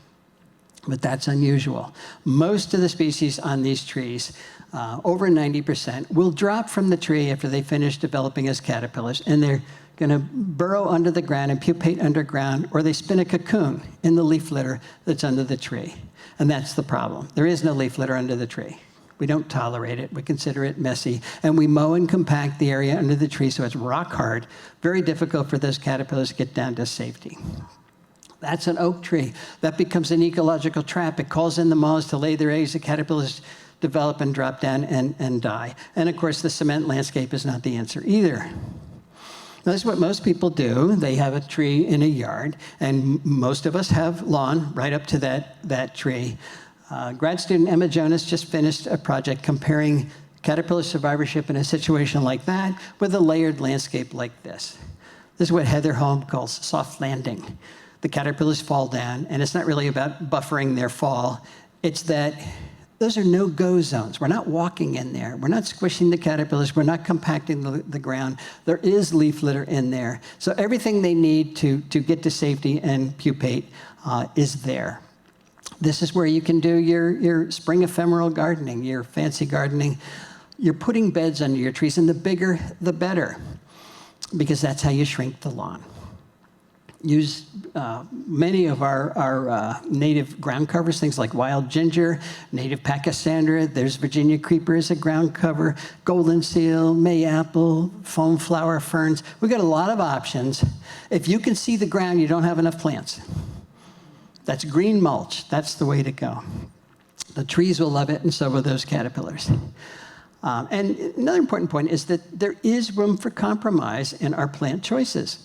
but that's unusual. Most of the species on these trees, over 90%, will drop from the tree after they finish developing as caterpillars, and they're going to burrow under the ground and pupate underground, or they spin a cocoon in the leaf litter that's under the tree. And that's the problem. There is no leaf litter under the tree. We don't tolerate it. We consider it messy. And we mow and compact the area under the tree so it's rock hard. Very difficult for those caterpillars to get down to safety. That's an oak tree. That becomes an ecological trap. It calls in the moths to lay their eggs. The caterpillars develop and drop down and die. And of course, the cement landscape is not the answer either. That's what most people do. They have a tree in a yard, and most of us have lawn right up to that tree. Grad student Emma Jonas just finished a project comparing caterpillar survivorship in a situation like that with a layered landscape like this. This is what Heather Holm calls soft landing. The caterpillars fall down, and it's not really about buffering their fall. It's that those are no-go zones. We're not walking in there. We're not squishing the caterpillars. We're not compacting the ground. There is leaf litter in there. So everything they need to get to safety and pupate is there. This is where you can do your spring ephemeral gardening, your fancy gardening. You're putting beds under your trees, and the bigger, the better, because that's how you shrink the lawn. Use many of our native ground covers, things like wild ginger, native pachysandra, there's Virginia creeper as a ground cover, golden seal, mayapple, foam flower ferns. We've got a lot of options. If you can see the ground, you don't have enough plants. That's green mulch. That's the way to go. The trees will love it, and so will those caterpillars. And another important point is that there is room for compromise in our plant choices.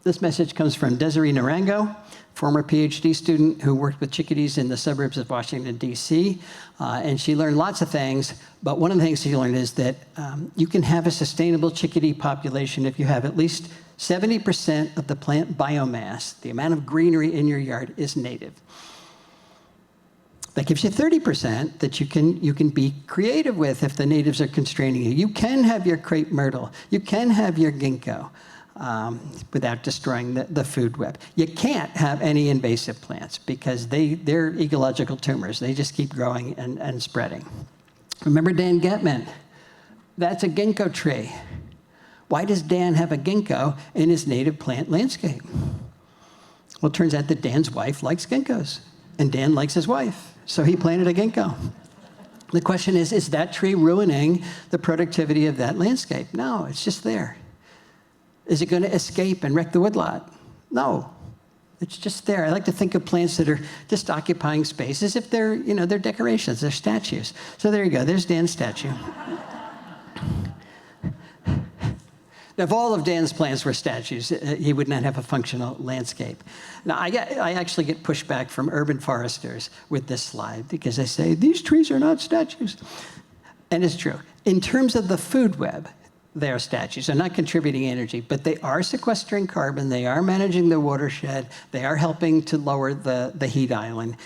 This message comes from Desiree Narango, former PhD student who worked with chickadees in the suburbs of Washington, D.C. And she learned lots of things, but one of the things she learned is that you can have a sustainable chickadee population if you have at least 70% of the plant biomass, the amount of greenery in your yard, is native. That gives you 30% that you can be creative with if the natives are constraining you. You can have your crepe myrtle. You can have your ginkgo. Without destroying the food web. You can't have any invasive plants because they're ecological tumors. They just keep growing and spreading. Remember Dan Getman? That's a ginkgo tree. Why does Dan have a ginkgo in his native plant landscape? Well, it turns out that Dan's wife likes ginkgos, and Dan likes his wife, so he planted a ginkgo. The question is that tree ruining the productivity of that landscape? No, it's just there. Is it going to escape and wreck the woodlot? No, it's just there. I like to think of plants that are just occupying space as if they're decorations, they're statues. So there you go, there's Dan's statue. Now, if all of Dan's plants were statues, he would not have a functional landscape. Now, I actually get pushback from urban foresters with this slide because they say, these trees are not statues. And it's true. In terms of the food web, they are statues. They're not contributing energy, but they are sequestering carbon. They are managing the watershed. They are helping to lower the heat island.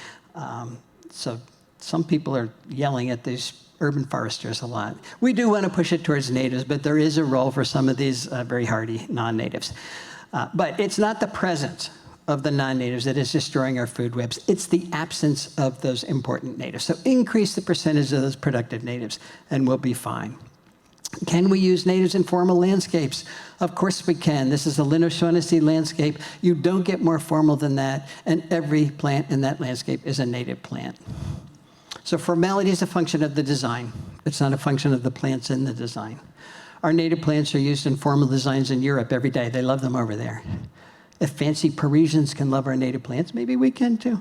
So some people are yelling at these urban foresters a lot. We do want to push it towards natives, but there is a role for some of these very hardy non-natives. But it's not the presence of the non-natives that is destroying our food webs. It's the absence of those important natives. So increase the percentage of those productive natives, and we'll be fine. Can we use natives in formal landscapes? Of course we can. This is a Linoshawnessy landscape. You don't get more formal than that, and every plant in that landscape is a native plant. So formality is a function of the design. It's not a function of the plants in the design. Our native plants are used in formal designs in Europe every day. They love them over there. If fancy Parisians can love our native plants, maybe we can too.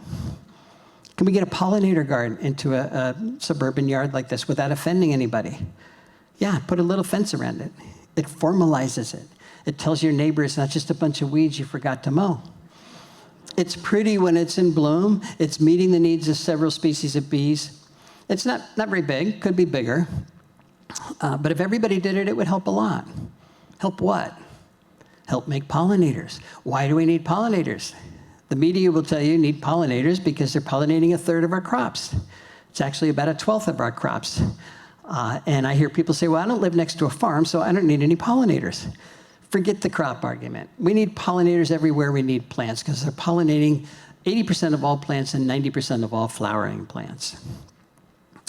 Can we get a pollinator garden into a suburban yard like this without offending anybody? Yeah, put a little fence around it. It formalizes it. It tells your neighbor it's not just a bunch of weeds you forgot to mow. It's pretty when it's in bloom. It's meeting the needs of several species of bees. It's not very big, could be bigger. But if everybody did it, it would help a lot. Help what? Help make pollinators. Why do we need pollinators? The media will tell you need pollinators because they're pollinating 1/3 of our crops. It's actually about 1/12 of our crops. And I hear people say, well, I don't live next to a farm, so I don't need any pollinators. Forget the crop argument. We need pollinators everywhere we need plants because they're pollinating 80% of all plants and 90% of all flowering plants.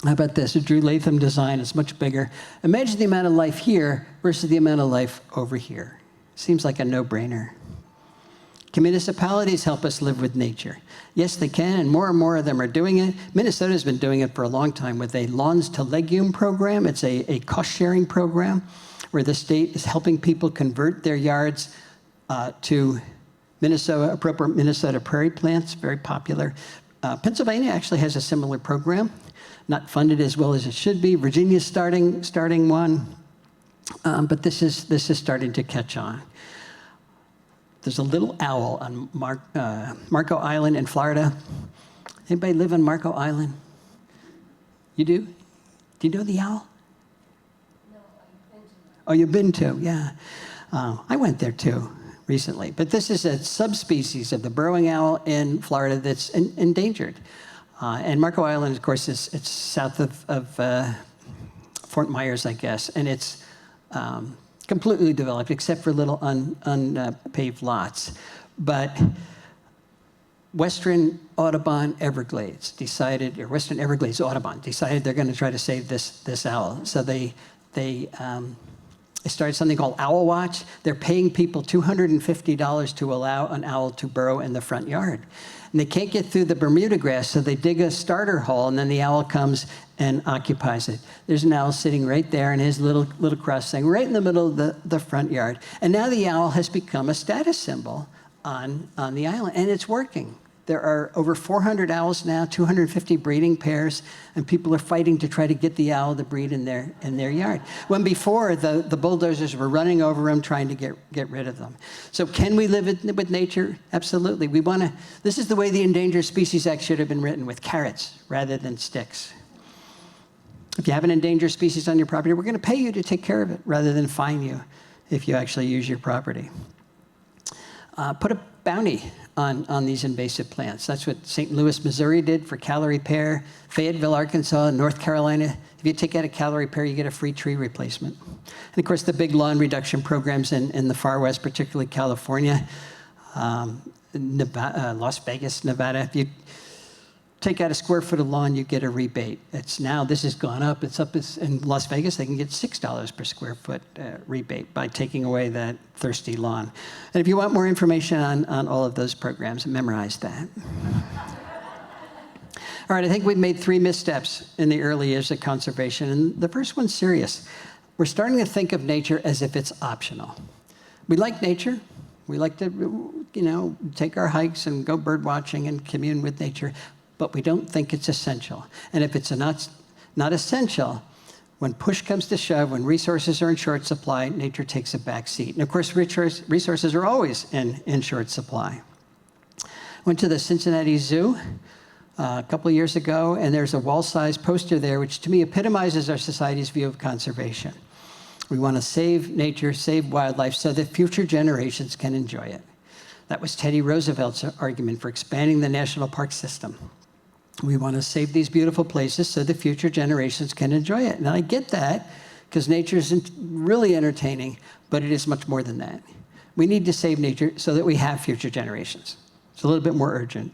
How about this? A Drew Latham design is much bigger. Imagine the amount of life here versus the amount of life over here. Seems like a no-brainer. Can municipalities help us live with nature? Yes, they can, and more of them are doing it. Minnesota's been doing it for a long time with a lawns to legume program. It's a cost-sharing program where the state is helping people convert their yards to appropriate Minnesota prairie plants, very popular. Pennsylvania actually has a similar program, not funded as well as it should be. Virginia's starting one, but this is starting to catch on. There's a little owl on Marco Island in Florida. Anybody live on Marco Island? You do? Do you know the owl? No, I've been to that. Oh, you've been to, yeah. I went there too recently. But this is a subspecies of the burrowing owl in Florida that's endangered. And Marco Island, of course, it's south of Fort Myers, I guess, and it's completely developed, except for little unpaved lots. But Western Audubon Everglades decided, or Western Everglades Audubon decided they're going to try to save this owl. So they started something called Owl Watch. They're paying people $250 to allow an owl to burrow in the front yard. And they can't get through the Bermuda grass, so they dig a starter hole, and then the owl comes and occupies it. There's an owl sitting right there in his little cross thing, right in the middle of the front yard. And now the owl has become a status symbol on the island, and it's working. There are over 400 owls now, 250 breeding pairs, and people are fighting to try to get the owl to breed in their yard. When before, the bulldozers were running over them, trying to get rid of them. So can we live with nature? Absolutely. This is the way the Endangered Species Act should have been written, with carrots rather than sticks. If you have an endangered species on your property, we're going to pay you to take care of it rather than fine you if you actually use your property. Put a bounty on these invasive plants. That's what St. Louis, Missouri did for Callery pear, Fayetteville, Arkansas, North Carolina. If you take out a Callery pear, you get a free tree replacement. And of course, the big lawn reduction programs in the far west, particularly California, Las Vegas, Nevada. If you take out a square foot of lawn, you get a rebate. This has gone up. It's up in Las Vegas. They can get $6 per square foot rebate by taking away that thirsty lawn. And if you want more information on all of those programs, memorize that. All right, I think we've made 3 missteps in the early years of conservation, and the first one's serious. We're starting to think of nature as if it's optional. We like nature. We like to, take our hikes and go bird watching and commune with nature, but we don't think it's essential. And if it's not essential, when push comes to shove, when resources are in short supply, nature takes a back seat. And of course, resources are always in short supply. Went to the Cincinnati Zoo a couple of years ago, and there's a wall-sized poster there, which to me epitomizes our society's view of conservation. We want to save nature, save wildlife, so that future generations can enjoy it. That was Teddy Roosevelt's argument for expanding the national park system. We want to save these beautiful places so the future generations can enjoy it. And I get that, because nature is really entertaining, but it is much more than that. We need to save nature so that we have future generations. It's a little bit more urgent.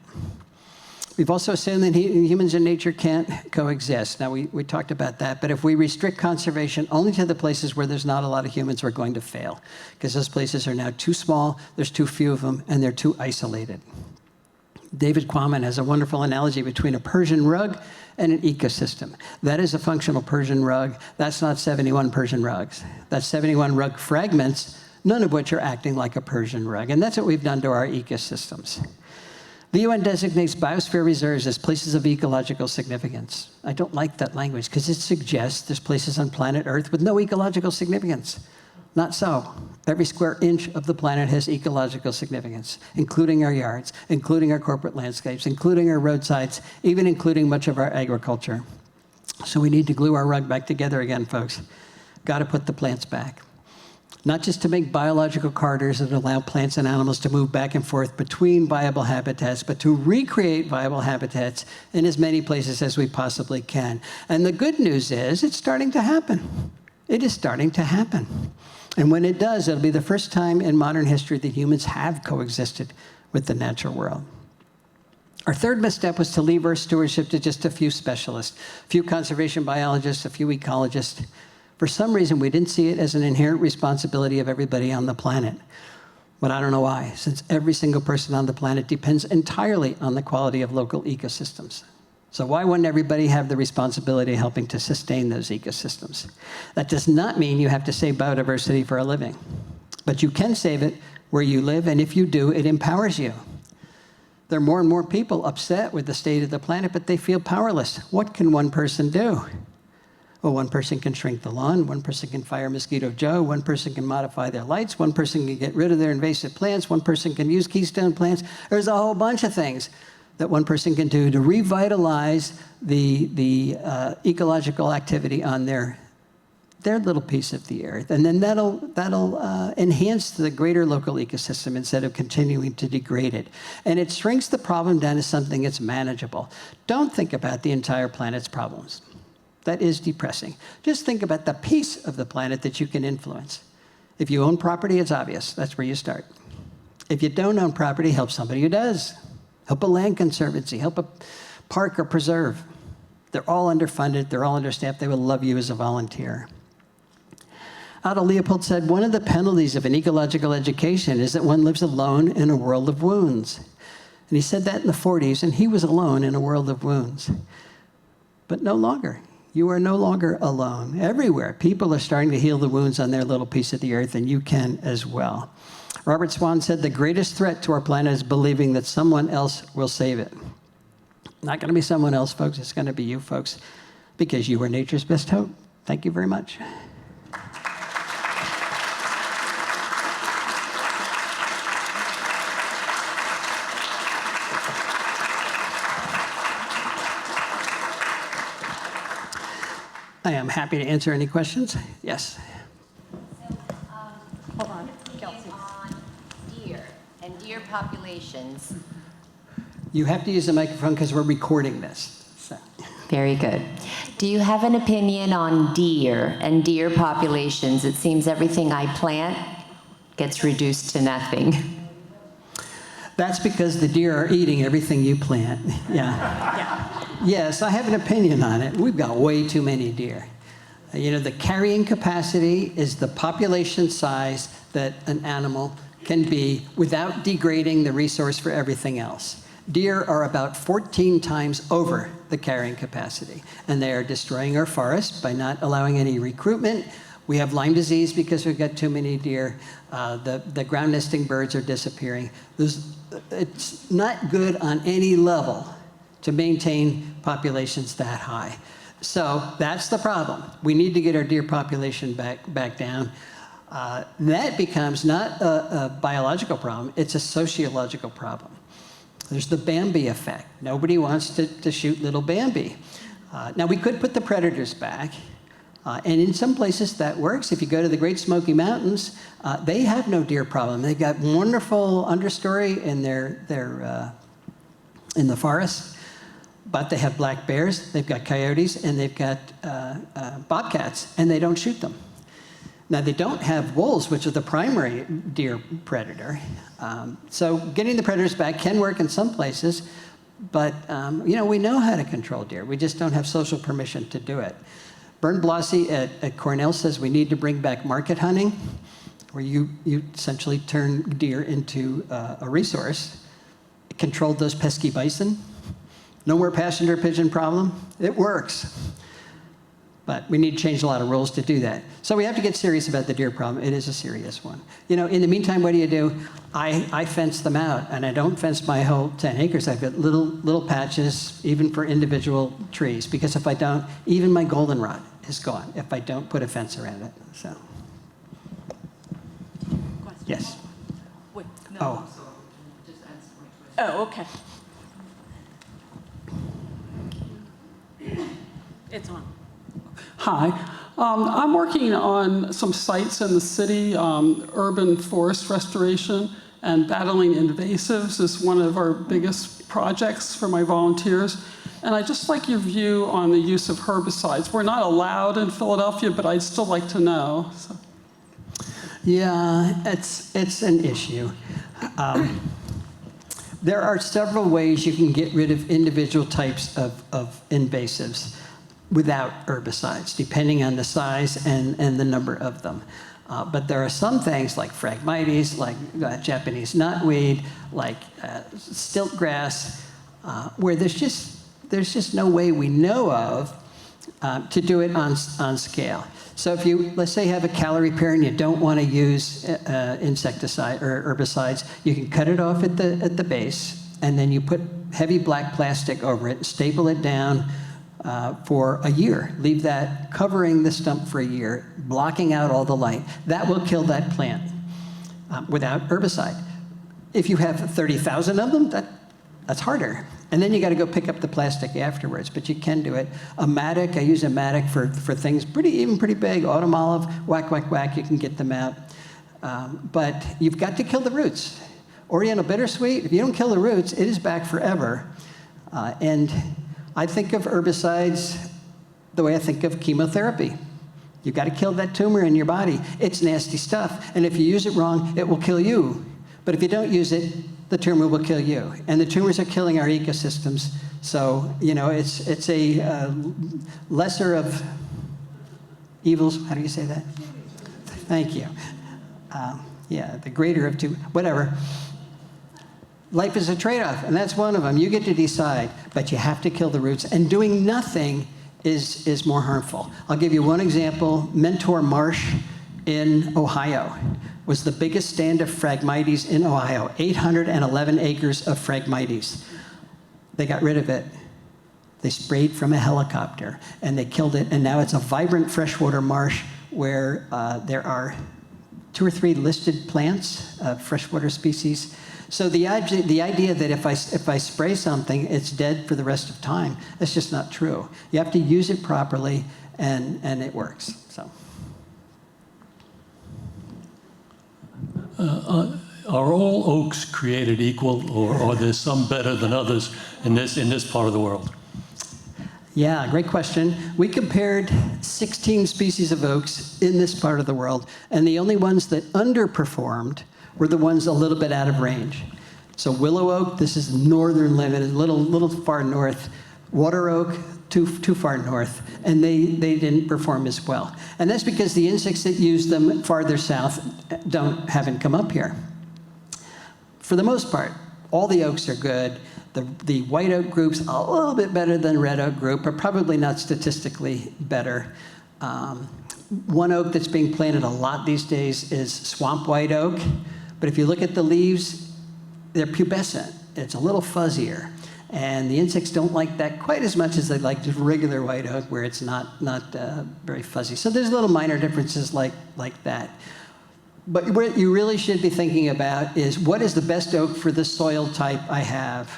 We've also assumed that humans and nature can't coexist. Now, we talked about that, but if we restrict conservation only to the places where there's not a lot of humans, we're going to fail, because those places are now too small, there's too few of them, and they're too isolated. David Quammen has a wonderful analogy between a Persian rug and an ecosystem. That is a functional Persian rug. That's not 71 Persian rugs. That's 71 rug fragments, none of which are acting like a Persian rug. And that's what we've done to our ecosystems. The UN designates biosphere reserves as places of ecological significance. I don't like that language because it suggests there's places on planet Earth with no ecological significance. Not so. Every square inch of the planet has ecological significance, including our yards, including our corporate landscapes, including our roadsides, even including much of our agriculture. So we need to glue our rug back together again, folks. Got to put the plants back. Not just to make biological corridors that allow plants and animals to move back and forth between viable habitats, but to recreate viable habitats in as many places as we possibly can. And the good news is it's starting to happen. It is starting to happen. And when it does, it'll be the first time in modern history that humans have coexisted with the natural world. Our third misstep was to leave Earth stewardship to just a few specialists, a few conservation biologists, a few ecologists. For some reason, we didn't see it as an inherent responsibility of everybody on the planet. But I don't know why, since every single person on the planet depends entirely on the quality of local ecosystems. So why wouldn't everybody have the responsibility of helping to sustain those ecosystems? That does not mean you have to save biodiversity for a living. But you can save it where you live, and if you do, it empowers you. There are more and more people upset with the state of the planet, but they feel powerless. What can one person do? Well, one person can shrink the lawn, one person can fire Mosquito Joe, one person can modify their lights, one person can get rid of their invasive plants, one person can use keystone plants. There's a whole bunch of things that one person can do to revitalize the ecological activity on their little piece of the earth. And then that'll enhance the greater local ecosystem instead of continuing to degrade it. And it shrinks the problem down to something that's manageable. Don't think about the entire planet's problems. That is depressing. Just think about the piece of the planet that you can influence. If you own property, it's obvious. That's where you start. If you don't own property, help somebody who does. Help a land conservancy, help a park or preserve. They're all underfunded, they're all understaffed, they will love you as a volunteer. Aldo Leopold said, one of the penalties of an ecological education is that one lives alone in a world of wounds. And he said that in the 40s, and he was alone in a world of wounds. But no longer. You are no longer alone. Everywhere, people are starting to heal the wounds on their little piece of the earth, and you can as well. Robert Swan said, the greatest threat to our planet is believing that someone else will save it. Not going to be someone else, folks. It's going to be you, folks, because you are nature's best hope. Thank you very much. I am happy to answer any questions. Yes. Hold on. On deer and deer populations. You have to use the microphone because we're recording this. So. Very good. Do you have an opinion on deer and deer populations? It seems everything I plant gets reduced to nothing. That's because the deer are eating everything you plant. Yeah. Yes, I have an opinion on it. We've got way too many deer. You know, the carrying capacity is the population size that an animal can be without degrading the resource for everything else. Deer are about 14 times over the carrying capacity, and they are destroying our forests by not allowing any recruitment. We have Lyme disease because we've got too many deer. The ground nesting birds are disappearing. It's not good on any level to maintain populations that high. So that's the problem. We need to get our deer population back down. That becomes not a biological problem, it's a sociological problem. There's the Bambi effect. Nobody wants to shoot little Bambi. Now we could put the predators back, and in some places that works. If you go to the Great Smoky Mountains, they have no deer problem. They've got wonderful understory in in the forest. But they have black bears, they've got coyotes, and they've got bobcats, and they don't shoot them. Now, they don't have wolves, which are the primary deer predator. So getting the predators back can work in some places, But we know how to control deer. We just don't have social permission to do it. Bernd Blassie at Cornell says we need to bring back market hunting, where you essentially turn deer into a resource. It controlled those pesky bison. No more passenger pigeon problem. It works. But we need to change a lot of rules to do that. So we have to get serious about the deer problem. It is a serious one. In the meantime, what do? I fence them out, and I don't fence my whole 10 acres. I've got little patches, even for individual trees, because if I don't, even my goldenrod is gone if I don't put a fence around it. So. Question. Yes. Wait, no. Oh. Oh, okay. It's on. Hi. I'm working on some sites in the city. Urban forest restoration and battling invasives is one of our biggest projects for my volunteers. And I'd just like your view on the use of herbicides. We're not allowed in Philadelphia, but I'd still like to know. So. Yeah, it's an issue. There are several ways you can get rid of individual types of invasives without herbicides, depending on the size and the number of them. But there are some things like Phragmites, like Japanese knotweed, like stiltgrass, where there's just no way we know of to do it on scale. So if you, let's say, have a calorie pair and you don't want to use insecticide or herbicides, you can cut it off at the base, and then you put heavy black plastic over it, staple it down for a year. Leave that covering the stump for a year, blocking out all the light. That will kill that plant without herbicide. If you have 30,000 of them, that's harder. And then you got to go pick up the plastic afterwards, but you can do it. A mattock, I use a mattock for things pretty big. Autumn olive, whack, whack, whack, you can get them out. But you've got to kill the roots. Oriental bittersweet, if you don't kill the roots, it is back forever. And I think of herbicides the way I think of chemotherapy. You've got to kill that tumor in your body. It's nasty stuff. And if you use it wrong, it will kill you. But if you don't use it, the tumor will kill you. And the tumors are killing our ecosystems. So, it's a lesser of evils. How do you say that? Thank you. The greater of two, whatever. Life is a trade-off, and that's one of them. You get to decide, but you have to kill the roots. And doing nothing is more harmful. I'll give you one example. Mentor Marsh in Ohio was the biggest stand of Phragmites in Ohio, 811 acres of Phragmites. They got rid of it. They sprayed from a helicopter, and they killed it, and now it's a vibrant freshwater marsh where there are 2 or 3 listed plants, freshwater species. So the idea that if I spray something, it's dead for the rest of time, that's just not true. You have to use it properly, and it works. So. Are all oaks created equal, or are there some better than others in this part of the world? Yeah, great question. We compared 16 species of oaks in this part of the world, and the only ones that underperformed were the ones a little bit out of range. So willow oak, this is northern limit, a little far north. Water oak, too far north, and they didn't perform as well. And that's because the insects that use them farther south haven't come up here. For the most part, all the oaks are good. The white oak group's a little bit better than red oak group, but probably not statistically better. One oak that's being planted a lot these days is swamp white oak, but if you look at the leaves, they're pubescent. It's a little fuzzier. And the insects don't like that quite as much as they like just regular white oak, where it's not very fuzzy. So there's little minor differences like that. But what you really should be thinking about is, what is the best oak for the soil type I have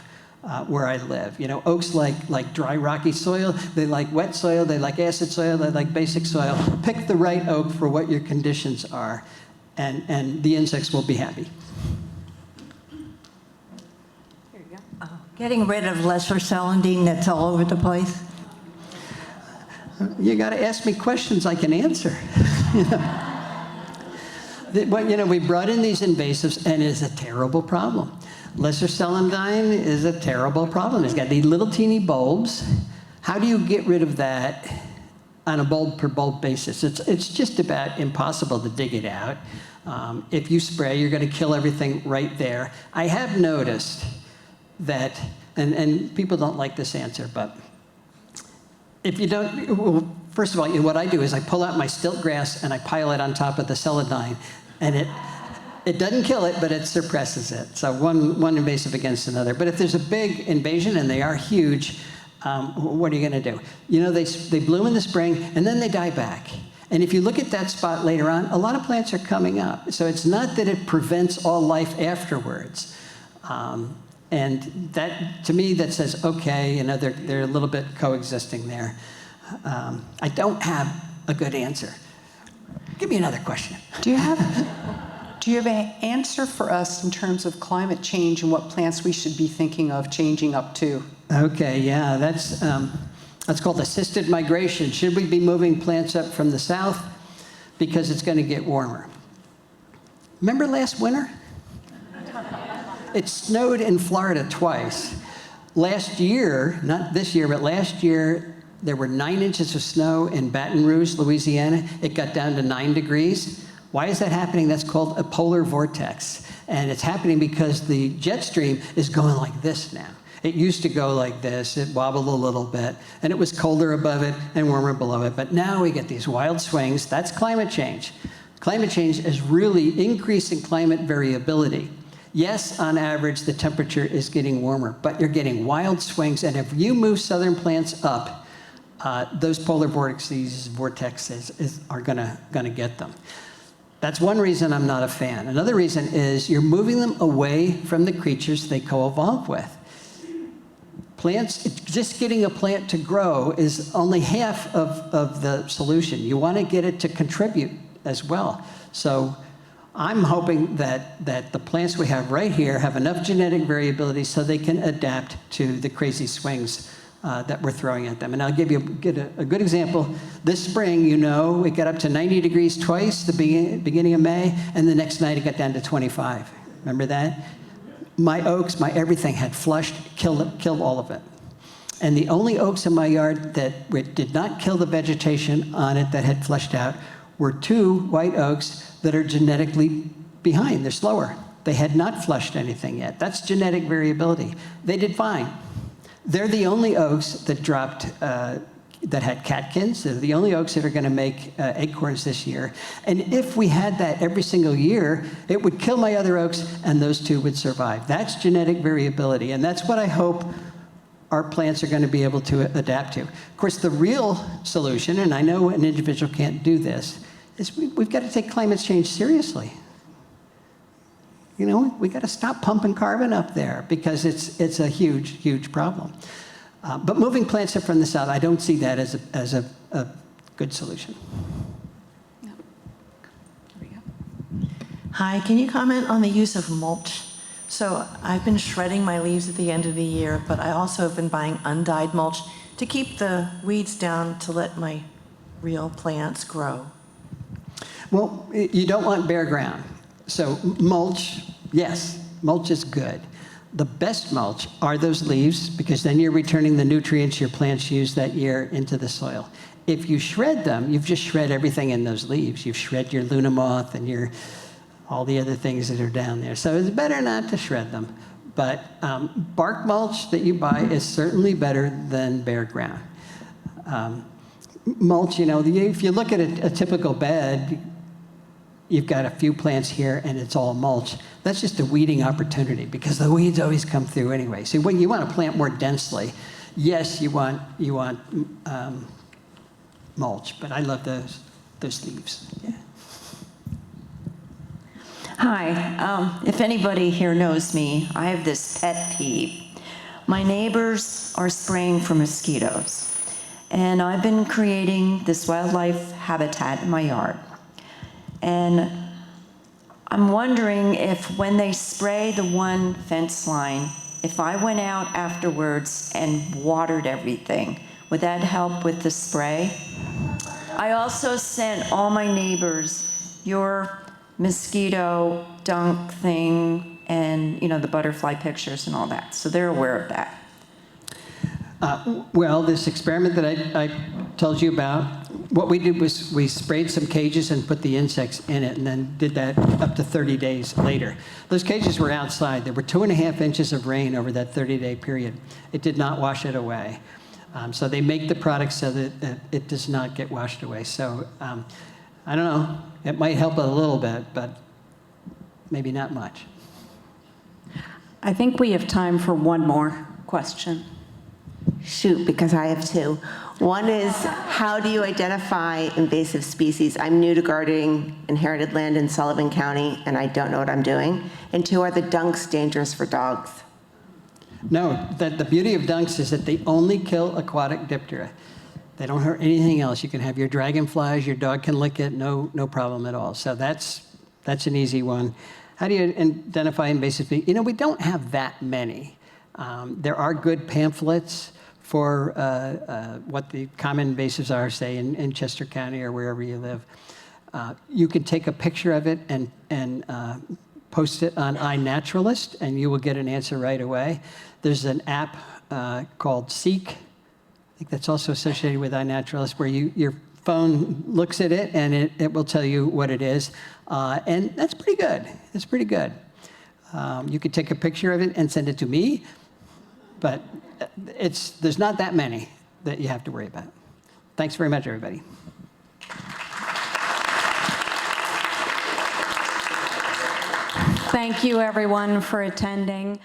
where I live? Oaks like dry, rocky soil. They like wet soil. They like acid soil. They like basic soil. Pick the right oak for what your conditions are, and the insects will be happy. Getting rid of lesser celandine that's all over the place? You got to ask me questions I can answer. We brought in these invasives, and it's a terrible problem. Lesser celandine is a terrible problem. It's got these little teeny bulbs. How do you get rid of that on a bulb per bulb basis? It's just about impossible to dig it out. If you spray, you're going to kill everything right there. I have noticed that, and people don't like this answer, but if you don't, well, first of all, what I do is I pull out my stilt grass and I pile it on top of the celandine, and it doesn't kill it, but it suppresses it. So one invasive against another. But if there's a big invasion, and they are huge, what are you going to do? You know, they bloom in the spring, and then they die back. And if you look at that spot later on, a lot of plants are coming up. So it's not that it prevents all life afterwards. And that, to me, that says, okay, you know, they're a little bit coexisting there. I don't have a good answer. Give me another question. Do you have an answer for us in terms of climate change and what plants we should be thinking of changing up to? Okay, yeah, that's called assisted migration. Should we be moving plants up from the south because it's going to get warmer? Remember last winter? It snowed in Florida twice. Last year, not this year, but last year, there were 9 inches of snow in Baton Rouge, Louisiana. It got down to 9 degrees. Why is that happening? That's called a polar vortex. And it's happening because the jet stream is going like this now. It used to go like this. It wobbled a little bit, and it was colder above it and warmer below it. But now we get these wild swings. That's climate change. Climate change is really increasing climate variability. Yes, on average, the temperature is getting warmer, but you're getting wild swings. And if you move southern plants up, those polar vortexes are gonna get them. That's one reason I'm not a fan. Another reason is you're moving them away from the creatures they co-evolve with. Plants, just getting a plant to grow is only half of the solution. You want to get it to contribute as well. So I'm hoping that the plants we have right here have enough genetic variability so they can adapt to the crazy swings that we're throwing at them. And I'll give you a good example. This spring, you know, it got up to 90 degrees twice, the beginning of May, and the next night it got down to 25. Remember that? My oaks, my everything had flushed, killed all of it. And the only oaks in my yard that did not kill the vegetation on it that had flushed out were 2 white oaks that are genetically behind. They're slower. They had not flushed anything yet. That's genetic variability. They did fine. They're the only oaks that dropped, that had catkins. They're the only oaks that are going to make acorns this year. And if we had that every single year, it would kill my other oaks, and those 2 would survive. That's genetic variability, and that's what I hope our plants are going to be able to adapt to. Of course, the real solution, and I know an individual can't do this, is we've got to take climate change seriously. You know, we got to stop pumping carbon up there because it's a huge, huge problem. But moving plants up from the south, I don't see that as a good solution. No. There we go. Hi, can you comment on the use of mulch? So I've been shredding my leaves at the end of the year, but I also have been buying undyed mulch to keep the weeds down to let my real plants grow. Well, you don't want bare ground. So mulch, yes, mulch is good. The best mulch are those leaves, because then you're returning the nutrients your plants used that year into the soil. If you shred them, you've just shred everything in those leaves. You've shred your Luna moth and all the other things that are down there. So it's better not to shred them. But bark mulch that you buy is certainly better than bare ground. Mulch, you know, if you look at a typical bed, you've got a few plants here and it's all mulch. That's just a weeding opportunity because the weeds always come through anyway. So when you want to plant more densely, yes, you want mulch, but I love those leaves. Yeah. Hi, if anybody here knows me, I have this pet peeve. My neighbors are spraying for mosquitoes, and I've been creating this wildlife habitat in my yard. And I'm wondering if when they spray the one fence line, if I went out afterwards and watered everything, would that help with the spray? I also sent all my neighbors your mosquito dunk thing and, the butterfly pictures and all that. So they're aware of that. Well, this experiment that I told you about, what we did was we sprayed some cages and put the insects in it, and then did that up to 30 days later. Those cages were outside. There were 2.5 inches of rain over that 30-day period. It did not wash it away. So they make the product so that it does not get washed away. So I don't know. It might help a little bit, but maybe not much. I think we have time for one more question. Shoot, because I have two. One is, how do you identify invasive species? I'm new to gardening inherited land in Sullivan County, and I don't know what I'm doing. And two, are the dunks dangerous for dogs? No, the beauty of dunks is that they only kill aquatic Diptera. They don't hurt anything else. You can have your dragonflies, your dog can lick it, no problem at all. So that's an easy one. How do you identify invasive species? We don't have that many. There are good pamphlets for what the common invasives are, say, in Chester County or wherever you live. You can take a picture of it and post it on iNaturalist, and you will get an answer right away. There's an app called Seek. I think that's also associated with iNaturalist, where your phone looks at it and it will tell you what it is. And that's pretty good. It's pretty good. You could take a picture of it and send it to me, but there's not that many that you have to worry about. Thanks very much, everybody. Thank you, everyone, for attending.